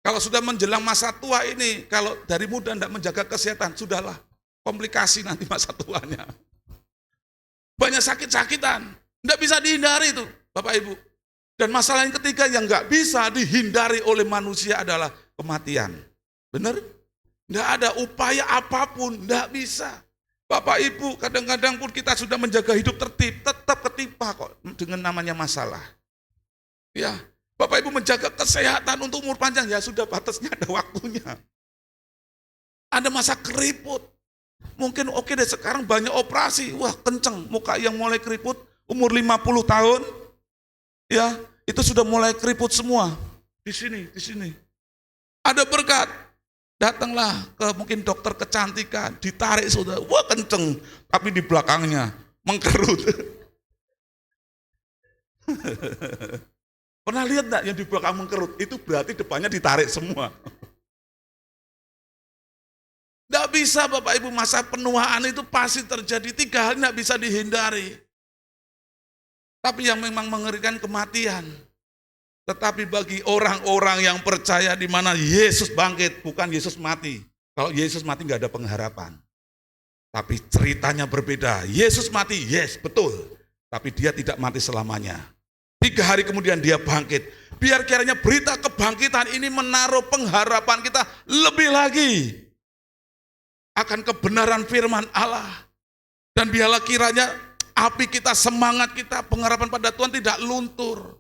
Kalau sudah menjelang masa tua ini, kalau dari muda tidak menjaga kesehatan, sudahlah. Komplikasi nanti masa tuanya. Banyak sakit-sakitan. Tidak bisa dihindari itu, Bapak Ibu. Dan masalah yang ketiga yang nggak bisa dihindari oleh manusia adalah kematian. Benar? Tidak ada upaya apapun, tidak bisa. Bapak Ibu, kadang-kadang pun kita sudah menjaga hidup tertib, tetap ketimpa kok dengan namanya masalah. Ya, Bapak Ibu menjaga kesehatan untuk umur panjang, ya sudah batasnya, ada waktunya. Ada masa keriput. Mungkin oke deh sekarang banyak operasi, wah kenceng, muka yang mulai keriput, umur 50 tahun, ya itu sudah mulai keriput semua. Di sini. Ada berkat, datanglah ke mungkin dokter kecantikan, ditarik sudah, wah kenceng, tapi di belakangnya mengkerut. Pernah lihat enggak yang di belakang mengkerut? Itu berarti depannya ditarik semua. Tidak bisa Bapak Ibu, masa penuaan itu pasti terjadi. 3 hal tidak bisa dihindari. Tapi yang memang mengerikan kematian. Tetapi bagi orang-orang yang percaya di mana Yesus bangkit, bukan Yesus mati. Kalau Yesus mati nggak ada pengharapan. Tapi ceritanya berbeda. Yesus mati, yes betul. Tapi dia tidak mati selamanya. 3 hari kemudian dia bangkit. Biar kiranya berita kebangkitan ini menaruh pengharapan kita lebih lagi akan kebenaran firman Allah. Dan biarlah kiranya api kita, semangat kita, pengharapan pada Tuhan tidak luntur.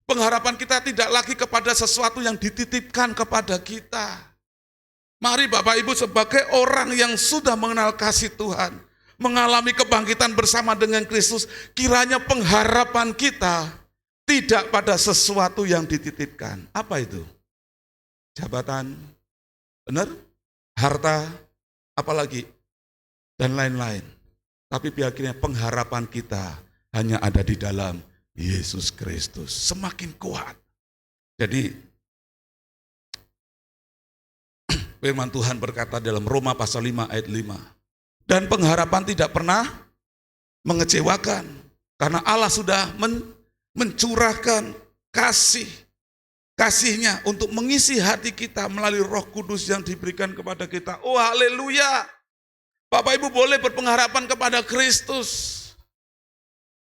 Pengharapan kita tidak lagi kepada sesuatu yang dititipkan kepada kita. Mari Bapak Ibu sebagai orang yang sudah mengenal kasih Tuhan, mengalami kebangkitan bersama dengan Kristus, kiranya pengharapan kita tidak pada sesuatu yang dititipkan. Apa itu? Jabatan, benar? Harta, apalagi, dan lain-lain. Tapi biarlah pengharapan kita hanya ada di dalam Yesus Kristus. Semakin kuat. Jadi, firman Tuhan berkata dalam Roma pasal 5 ayat 5. Dan pengharapan tidak pernah mengecewakan. Karena Allah sudah mencurahkan kasihnya untuk mengisi hati kita melalui Roh Kudus yang diberikan kepada kita. Oh haleluya. Bapak Ibu boleh berpengharapan kepada Kristus.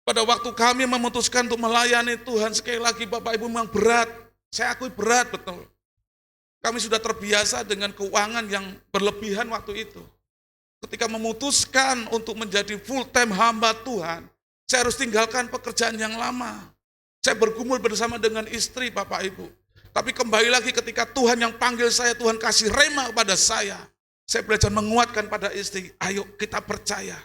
Pada waktu kami memutuskan untuk melayani Tuhan, sekali lagi Bapak Ibu memang berat. Saya akui berat betul. Kami sudah terbiasa dengan keuangan yang berlebihan waktu itu. Ketika memutuskan untuk menjadi full time hamba Tuhan, saya harus tinggalkan pekerjaan yang lama. Saya bergumul bersama dengan istri Bapak Ibu. Tapi kembali lagi ketika Tuhan yang panggil saya, Tuhan kasih rema kepada saya. Saya belajar menguatkan pada istri, ayo kita percaya.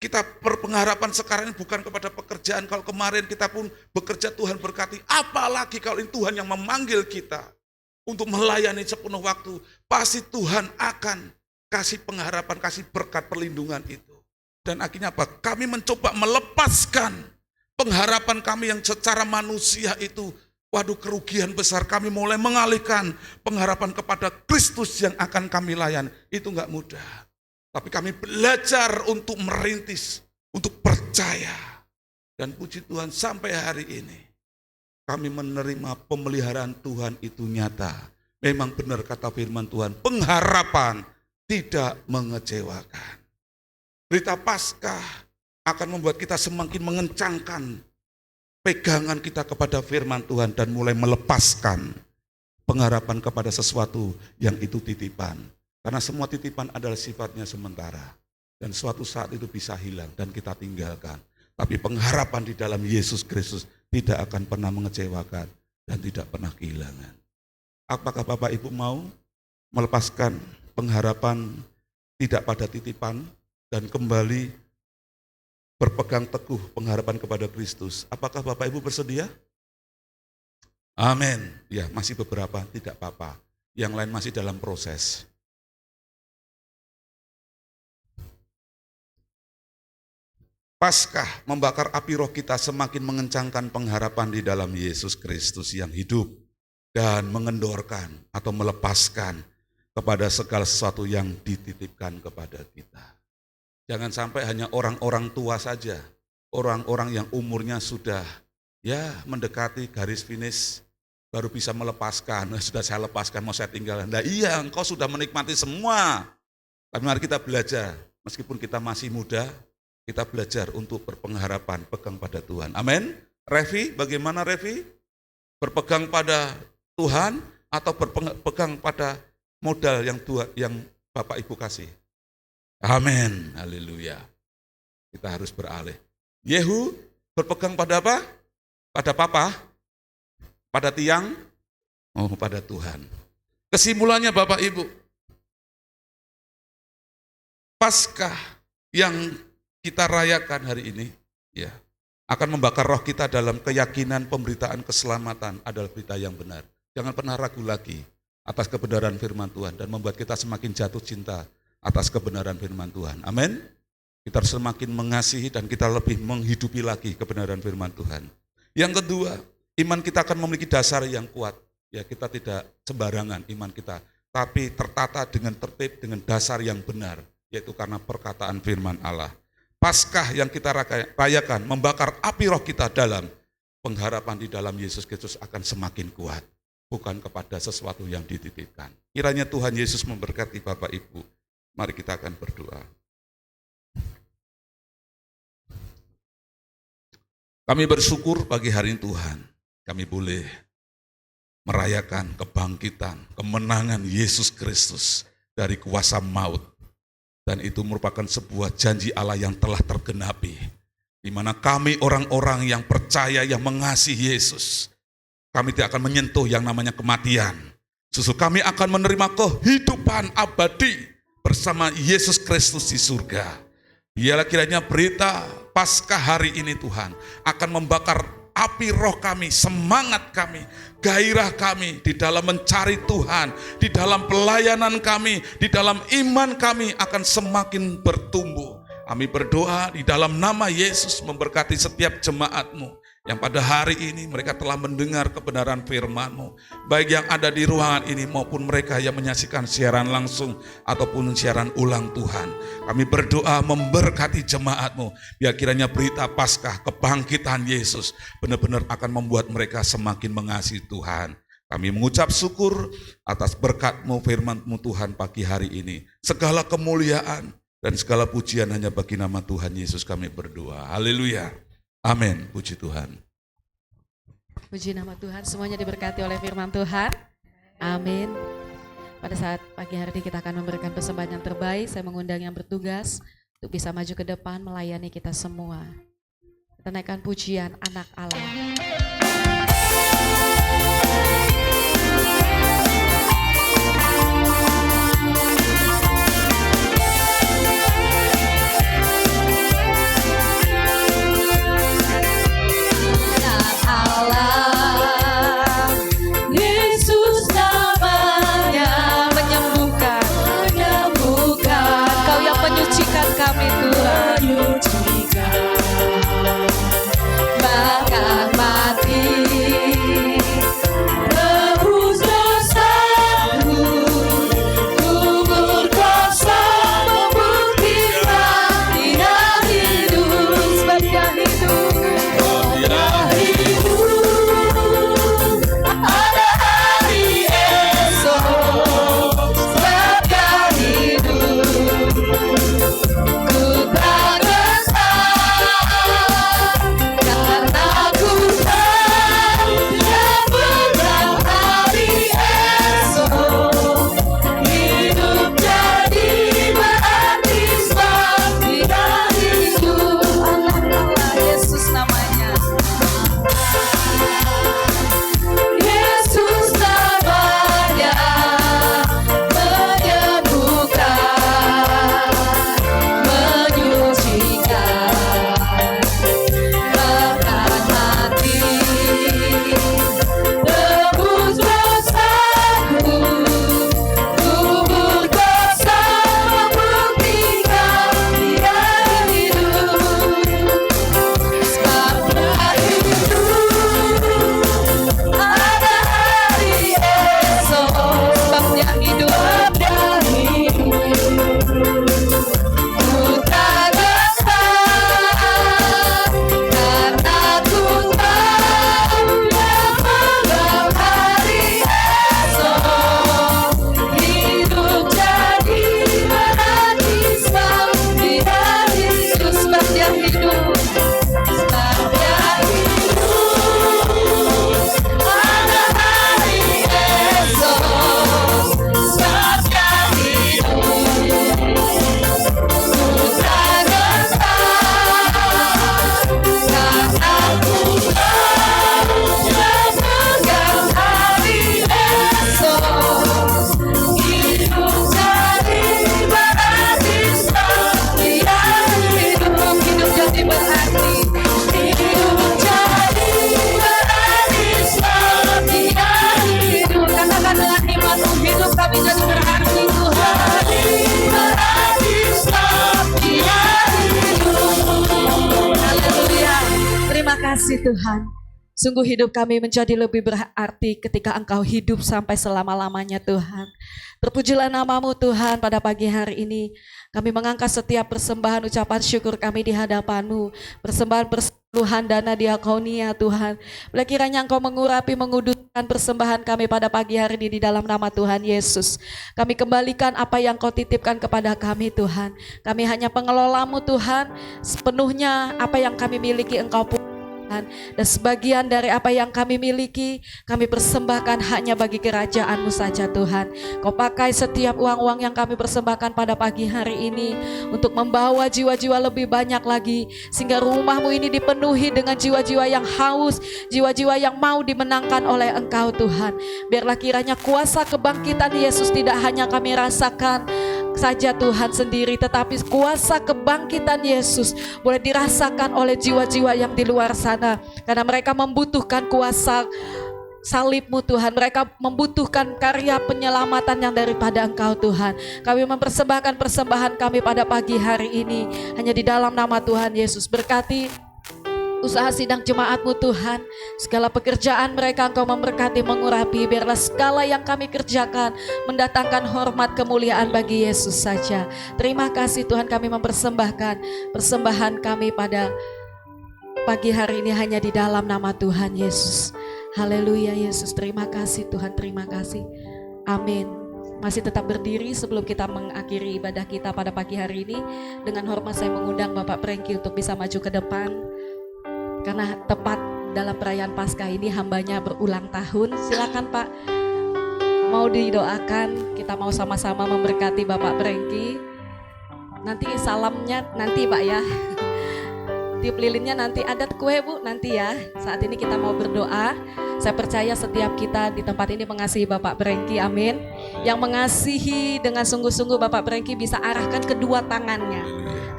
Kita berpengharapan sekarang ini bukan kepada pekerjaan. Kalau kemarin kita pun bekerja Tuhan berkati. Apalagi kalau ini Tuhan yang memanggil kita untuk melayani sepenuh waktu. Pasti Tuhan akan kasih pengharapan, kasih berkat perlindungan itu. Dan akhirnya apa? Kami mencoba melepaskan pengharapan kami yang secara manusia itu. Waduh kerugian besar, kami mulai mengalihkan pengharapan kepada Kristus yang akan kami layani. Itu enggak mudah. Tapi kami belajar untuk merintis, untuk percaya. Dan puji Tuhan sampai hari ini, kami menerima pemeliharaan Tuhan itu nyata. Memang benar kata firman Tuhan, pengharapan tidak mengecewakan. Berita Paskah akan membuat kita semakin mengencangkan pegangan kita kepada firman Tuhan dan mulai melepaskan pengharapan kepada sesuatu yang itu titipan. Karena semua titipan adalah sifatnya sementara. Dan suatu saat itu bisa hilang dan kita tinggalkan. Tapi pengharapan di dalam Yesus Kristus tidak akan pernah mengecewakan dan tidak pernah kehilangan. Apakah Bapak Ibu mau melepaskan pengharapan tidak pada titipan dan kembali berpegang teguh pengharapan kepada Kristus? Apakah Bapak Ibu bersedia? Amin. Ya, masih beberapa, tidak apa-apa. Yang lain masih dalam proses. Paskah membakar api roh kita semakin mengencangkan pengharapan di dalam Yesus Kristus yang hidup dan mengendorkan atau melepaskan kepada segala sesuatu yang dititipkan kepada kita. Jangan sampai hanya orang-orang tua saja, orang-orang yang umurnya sudah mendekati garis finish baru bisa melepaskan. Sudah saya lepaskan, mau saya tinggal. Nah iya, engkau sudah menikmati semua. Tapi mari kita belajar, meskipun kita masih muda, kita belajar untuk berpengharapan, pegang pada Tuhan. Amin. Revi, bagaimana Revi? Berpegang pada Tuhan atau berpegang pada modal yang Bapak Ibu kasih? Amin. Haleluya. Kita harus beralih. Yehu berpegang pada apa? Pada papa? Pada tiang? Oh, pada Tuhan. Kesimpulannya Bapak Ibu, Paskah yang kita rayakan hari ini akan membakar roh kita dalam keyakinan pemberitaan keselamatan adalah berita yang benar. Jangan pernah ragu lagi atas kebenaran firman Tuhan dan membuat kita semakin jatuh cinta atas kebenaran firman Tuhan. Amin. Kita semakin mengasihi dan kita lebih menghidupi lagi kebenaran firman Tuhan. Yang kedua, iman kita akan memiliki dasar yang kuat. Ya, kita tidak sembarangan iman kita, tapi tertata dengan tertib, dengan dasar yang benar, yaitu karena perkataan firman Allah. Paskah yang kita rayakan membakar api roh kita dalam pengharapan di dalam Yesus Kristus akan semakin kuat, bukan kepada sesuatu yang dititipkan. Kiranya Tuhan Yesus memberkati Bapak Ibu. Mari kita akan berdoa. Kami bersyukur pagi hari ini Tuhan, kami boleh merayakan kebangkitan, kemenangan Yesus Kristus dari kuasa maut. Dan itu merupakan sebuah janji Allah yang telah tergenapi. Di mana kami orang-orang yang percaya, yang mengasihi Yesus, kami tidak akan menyentuh yang namanya kematian. Justru kami akan menerima kehidupan abadi bersama Yesus Kristus di surga. Biarlah kiranya berita Paskah hari ini Tuhan akan membakar api roh kami, semangat kami, gairah kami di dalam mencari Tuhan, di dalam pelayanan kami, di dalam iman kami akan semakin bertumbuh. Kami berdoa di dalam nama Yesus memberkati setiap jemaat-Mu yang pada hari ini mereka telah mendengar kebenaran firman-Mu, baik yang ada di ruangan ini maupun mereka yang menyaksikan siaran langsung ataupun siaran ulang Tuhan. Kami berdoa memberkati jemaat-Mu, biar kiranya berita Paskah kebangkitan Yesus benar-benar akan membuat mereka semakin mengasihi Tuhan. Kami mengucap syukur atas berkat-Mu, firman-Mu Tuhan pagi hari ini. Segala kemuliaan dan segala pujian hanya bagi nama Tuhan Yesus kami berdoa. Haleluya. Amin, puji Tuhan. Puji nama Tuhan, semuanya diberkati oleh firman Tuhan. Amin. Pada saat pagi hari ini kita akan memberikan persembahan yang terbaik. Saya mengundang yang bertugas untuk bisa maju ke depan melayani kita semua. Kita naikkan pujian anak Allah. Kami Tuhan, bahkan mati kasih Tuhan. Sungguh hidup kami menjadi lebih berarti ketika Engkau hidup sampai selama-lamanya Tuhan. Terpujilah nama-Mu Tuhan pada pagi hari ini. Kami mengangkat setiap persembahan ucapan syukur kami di hadapan-Mu. Persembahan persembahan dana diakonia Tuhan. Bila kiranya Engkau mengurapi, menguduskan persembahan kami pada pagi hari ini di dalam nama Tuhan Yesus. Kami kembalikan apa yang Kau titipkan kepada kami Tuhan. Kami hanya pengelola-Mu Tuhan. Sepenuhnya apa yang kami miliki Engkau punya. Dan sebagian dari apa yang kami miliki, kami persembahkan hanya bagi kerajaan-Mu saja Tuhan. Kau pakai setiap uang-uang yang kami persembahkan pada pagi hari ini untuk membawa jiwa-jiwa lebih banyak lagi, sehingga rumah-Mu ini dipenuhi dengan jiwa-jiwa yang haus, jiwa-jiwa yang mau dimenangkan oleh Engkau Tuhan. Biarlah kiranya kuasa kebangkitan Yesus tidak hanya kami rasakan saja Tuhan sendiri, tetapi kuasa kebangkitan Yesus boleh dirasakan oleh jiwa-jiwa yang di luar sana, karena mereka membutuhkan kuasa salib-Mu Tuhan. Mereka membutuhkan karya penyelamatan yang daripada Engkau Tuhan. Kami mempersembahkan persembahan kami pada pagi hari ini hanya di dalam nama Tuhan Yesus. Berkati usaha sidang jemaat-Mu Tuhan, segala pekerjaan mereka Engkau memberkati, mengurapi. Biarlah segala yang kami kerjakan mendatangkan hormat kemuliaan bagi Yesus saja. Terima kasih Tuhan, kami mempersembahkan persembahan kami pada pagi hari ini hanya di dalam nama Tuhan Yesus. Haleluya Yesus, terima kasih Tuhan, terima kasih. Amin. Masih tetap berdiri sebelum kita mengakhiri ibadah kita pada pagi hari ini. Dengan hormat saya mengundang Bapak Prengki untuk bisa maju ke depan. Karena tepat dalam perayaan Paskah ini hambanya berulang tahun. Silakan Pak, mau didoakan, kita mau sama-sama memberkati Bapak Prengki. Nanti salamnya nanti Pak ya. Tiup lilinnya nanti, adat kue Bu nanti ya. Saat ini kita mau berdoa. Saya percaya setiap kita di tempat ini mengasihi Bapak Prengki, amin. Yang mengasihi dengan sungguh-sungguh Bapak Prengki bisa arahkan kedua tangannya.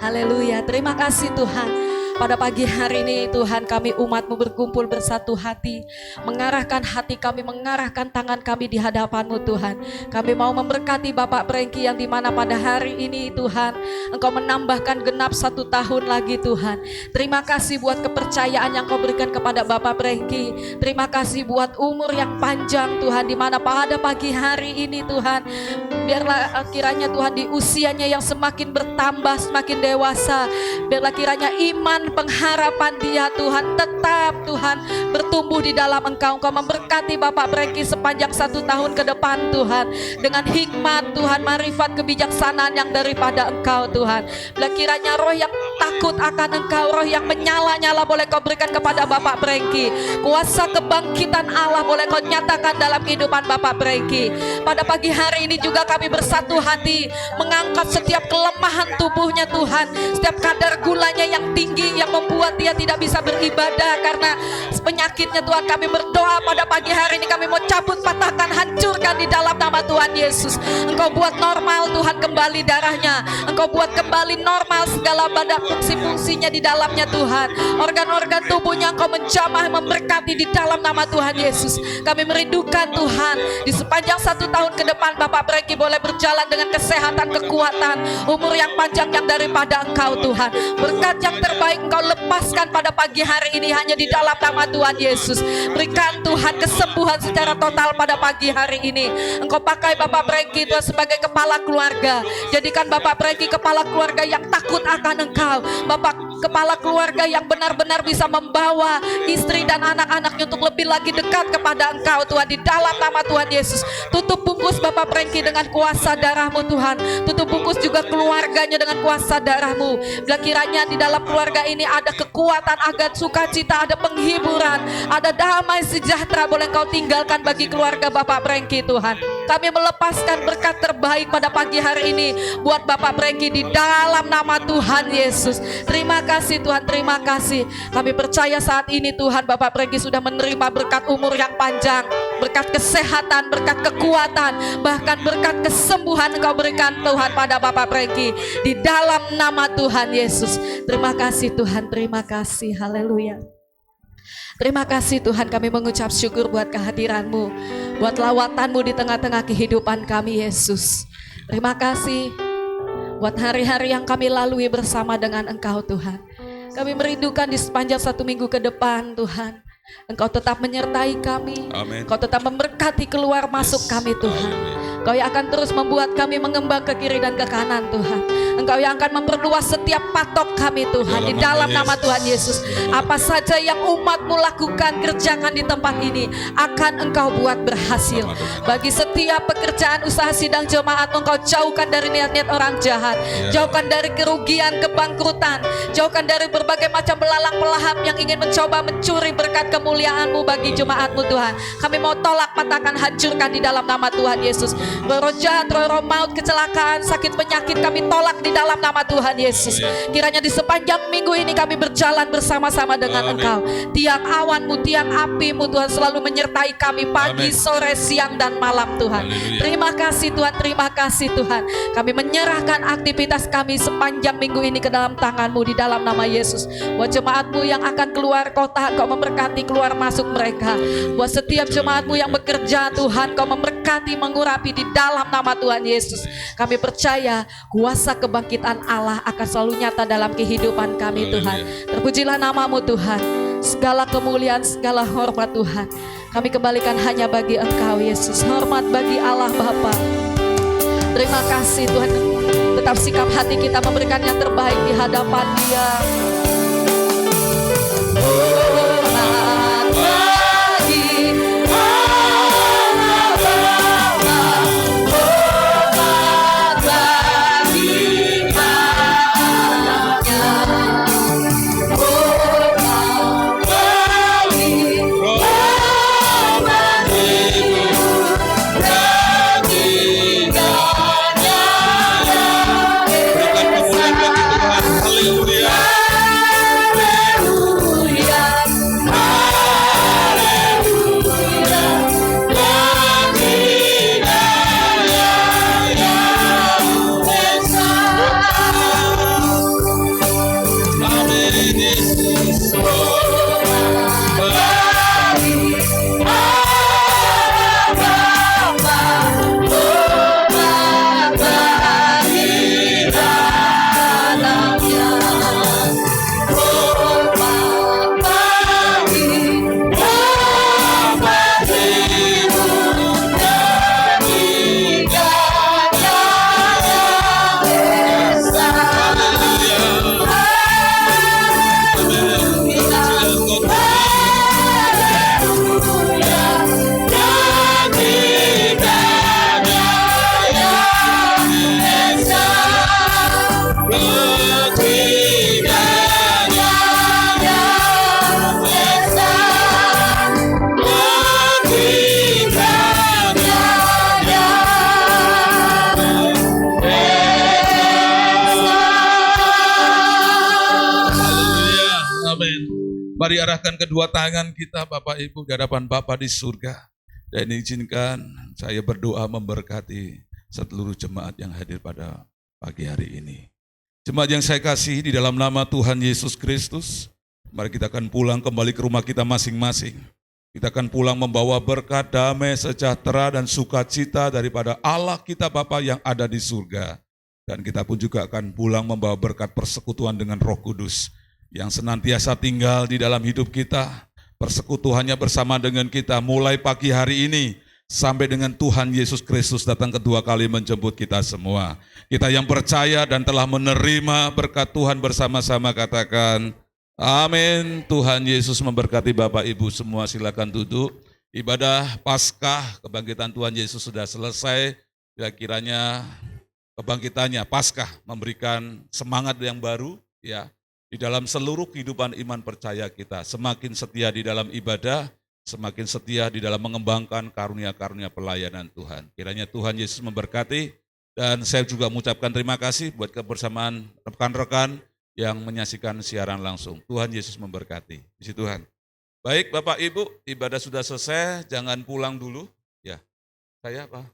Haleluya, terima kasih Tuhan. Pada pagi hari ini Tuhan, kami umat-Mu berkumpul bersatu hati, mengarahkan hati kami, mengarahkan tangan kami di hadapan-Mu Tuhan. Kami mau memberkati Bapak Prengki yang dimana pada hari ini Tuhan Engkau menambahkan genap 1 tahun lagi Tuhan. Terima kasih buat kepercayaan yang Kau berikan kepada Bapak Prengki. Terima kasih buat umur yang panjang Tuhan, dimana pada pagi hari ini Tuhan, biarlah kiranya Tuhan di usianya yang semakin bertambah, semakin dewasa, biarlah kiranya iman, pengharapan dia Tuhan tetap Tuhan bertumbuh di dalam Engkau. Engkau memberkati Bapak Prengki sepanjang 1 tahun ke depan Tuhan, dengan hikmat Tuhan, marifat, kebijaksanaan yang daripada Engkau Tuhan. Bila kiranya roh yang takut akan Engkau, roh yang menyala-nyala boleh Kau berikan kepada Bapak Prengki. Kuasa kebangkitan Allah boleh Kau nyatakan dalam kehidupan Bapak Prengki. Pada pagi hari ini juga kami bersatu hati mengangkat setiap kelemahan tubuhnya Tuhan, setiap kadar gulanya yang tinggi yang membuat dia tidak bisa beribadah karena penyakitnya Tuhan. Kami berdoa pada pagi hari ini, kami mau cabut, patahkan, hancurkan di dalam nama Tuhan Yesus. Engkau buat normal Tuhan kembali darahnya, Engkau buat kembali normal segala pada fungsi-fungsinya di dalamnya Tuhan. Organ-organ tubuhnya Engkau menjamah, memberkati di dalam nama Tuhan Yesus. Kami merindukan Tuhan di sepanjang 1 tahun ke depan Bapak Prengki boleh berjalan dengan kesehatan, kekuatan, umur yang panjang yang daripada Engkau Tuhan. Berkat yang terbaik Engkau lepaskan pada pagi hari ini hanya di dalam nama Tuhan Yesus. Berikan Tuhan kesembuhan secara total pada pagi hari ini. Engkau pakai Bapak Prengki Tuhan sebagai kepala keluarga. Jadikan Bapak Prengki kepala keluarga yang takut akan Engkau. Bapak kepala keluarga yang benar-benar bisa membawa istri dan anak-anaknya untuk lebih lagi dekat kepada Engkau Tuhan, di dalam nama Tuhan Yesus. Tutup bungkus Bapak Prengki dengan kuasa darah-Mu Tuhan. Tutup bungkus juga keluarganya dengan kuasa darah-Mu. Bila kiranya di dalam keluarga ini ada kekuatan, ada sukacita, ada penghiburan, ada damai sejahtera boleh Engkau tinggalkan bagi keluarga Bapak Prengki Tuhan. Kami melepaskan berkat terbaik pada pagi hari ini buat Bapak Prengki di dalam nama Tuhan Yesus. Terima kasih Tuhan, terima kasih. Kami percaya saat ini Tuhan Bapak Prengki sudah menerima berkat umur yang panjang, berkat kesehatan, berkat kekuatan, bahkan berkat kesembuhan Engkau berikan Tuhan pada Bapak Prengki di dalam nama Tuhan Yesus. Terima kasih Tuhan, terima kasih. Haleluya. Terima kasih Tuhan, kami mengucap syukur buat kehadiran-Mu, buat lawatan-Mu di tengah-tengah kehidupan kami Yesus. Terima kasih buat hari-hari yang kami lalui bersama dengan Engkau Tuhan. Kami merindukan di sepanjang 1 minggu ke depan Tuhan. Engkau tetap menyertai kami. Amin. Engkau tetap memberkati keluar masuk kami Tuhan. Engkau yang akan terus membuat kami mengembang ke kiri dan ke kanan Tuhan. Engkau yang akan memperluas setiap patok kami Tuhan. Di dalam nama Tuhan Yesus. Apa saja yang umat-Mu lakukan, kerjakan di tempat ini, akan Engkau buat berhasil. Bagi setiap pekerjaan usaha sidang jemaat-Mu, Engkau jauhkan dari niat-niat orang jahat. Jauhkan dari kerugian, kebangkrutan. Jauhkan dari berbagai macam belalang pelahap yang ingin mencoba mencuri berkat kemuliaan-Mu bagi jemaat-Mu Tuhan. Kami mau tolak, patahkan, hancurkan di dalam nama Tuhan Yesus. Roh jahat, roh maut, kecelakaan, sakit, penyakit kami tolak di dalam nama Tuhan Yesus. Kiranya di sepanjang minggu ini kami berjalan bersama-sama dengan Engkau. Tiang awan-Mu, tiang api-Mu Tuhan selalu menyertai kami pagi, sore, siang, dan malam Tuhan. Terima kasih Tuhan, terima kasih Tuhan. Kami menyerahkan aktivitas kami sepanjang minggu ini ke dalam tangan-Mu di dalam nama Yesus. Buat jemaat-Mu yang akan keluar kota, Engkau memberkati keluar masuk mereka. Buat setiap jemaat-Mu yang bekerja Tuhan, Engkau memberkati, mengurapi di dalam nama Tuhan Yesus. Kami percaya kuasa kebangkitan Allah akan selalu nyata dalam kehidupan kami Tuhan. Terpujilah nama-Mu Tuhan. Segala kemuliaan, segala hormat Tuhan, kami kembalikan hanya bagi Engkau Yesus. Hormat bagi Allah Bapa. Terima kasih Tuhan. Tetap sikap hati kita memberikan yang terbaik di hadapan Dia. Hormat bagi Allah Bapa. Hormat bagi anaknya. Hormat bagi hormat hidup baginda. Berikan kemuliaan bagi Tuhan. Haleluya. Mari arahkan kedua tangan kita Bapak Ibu di hadapan Bapa di surga. Dan izinkan saya berdoa memberkati seluruh jemaat yang hadir pada pagi hari ini. Jemaat yang saya kasih di dalam nama Tuhan Yesus Kristus, mari kita akan pulang kembali ke rumah kita masing-masing. Kita akan pulang membawa berkat, damai, sejahtera, dan sukacita daripada Allah kita Bapa yang ada di surga. Dan kita pun juga akan pulang membawa berkat persekutuan dengan Roh Kudus yang senantiasa tinggal di dalam hidup kita, persekutuannya bersama dengan kita mulai pagi hari ini sampai dengan Tuhan Yesus Kristus datang kedua kali menjemput kita semua. Kita yang percaya dan telah menerima berkat Tuhan bersama-sama katakan amin. Tuhan Yesus memberkati Bapak Ibu semua, silakan duduk. Ibadah Paskah kebangkitan Tuhan Yesus sudah selesai. Kiranya kebangkitannya Paskah memberikan semangat yang baru ya. Di dalam seluruh kehidupan iman percaya kita, semakin setia di dalam ibadah, semakin setia di dalam mengembangkan karunia-karunia pelayanan Tuhan. Kiranya Tuhan Yesus memberkati, dan saya juga mengucapkan terima kasih buat kebersamaan rekan-rekan yang menyaksikan siaran langsung. Tuhan Yesus memberkati. Puji Tuhan. Baik Bapak Ibu, ibadah sudah selesai, jangan pulang dulu. Ya, saya apa?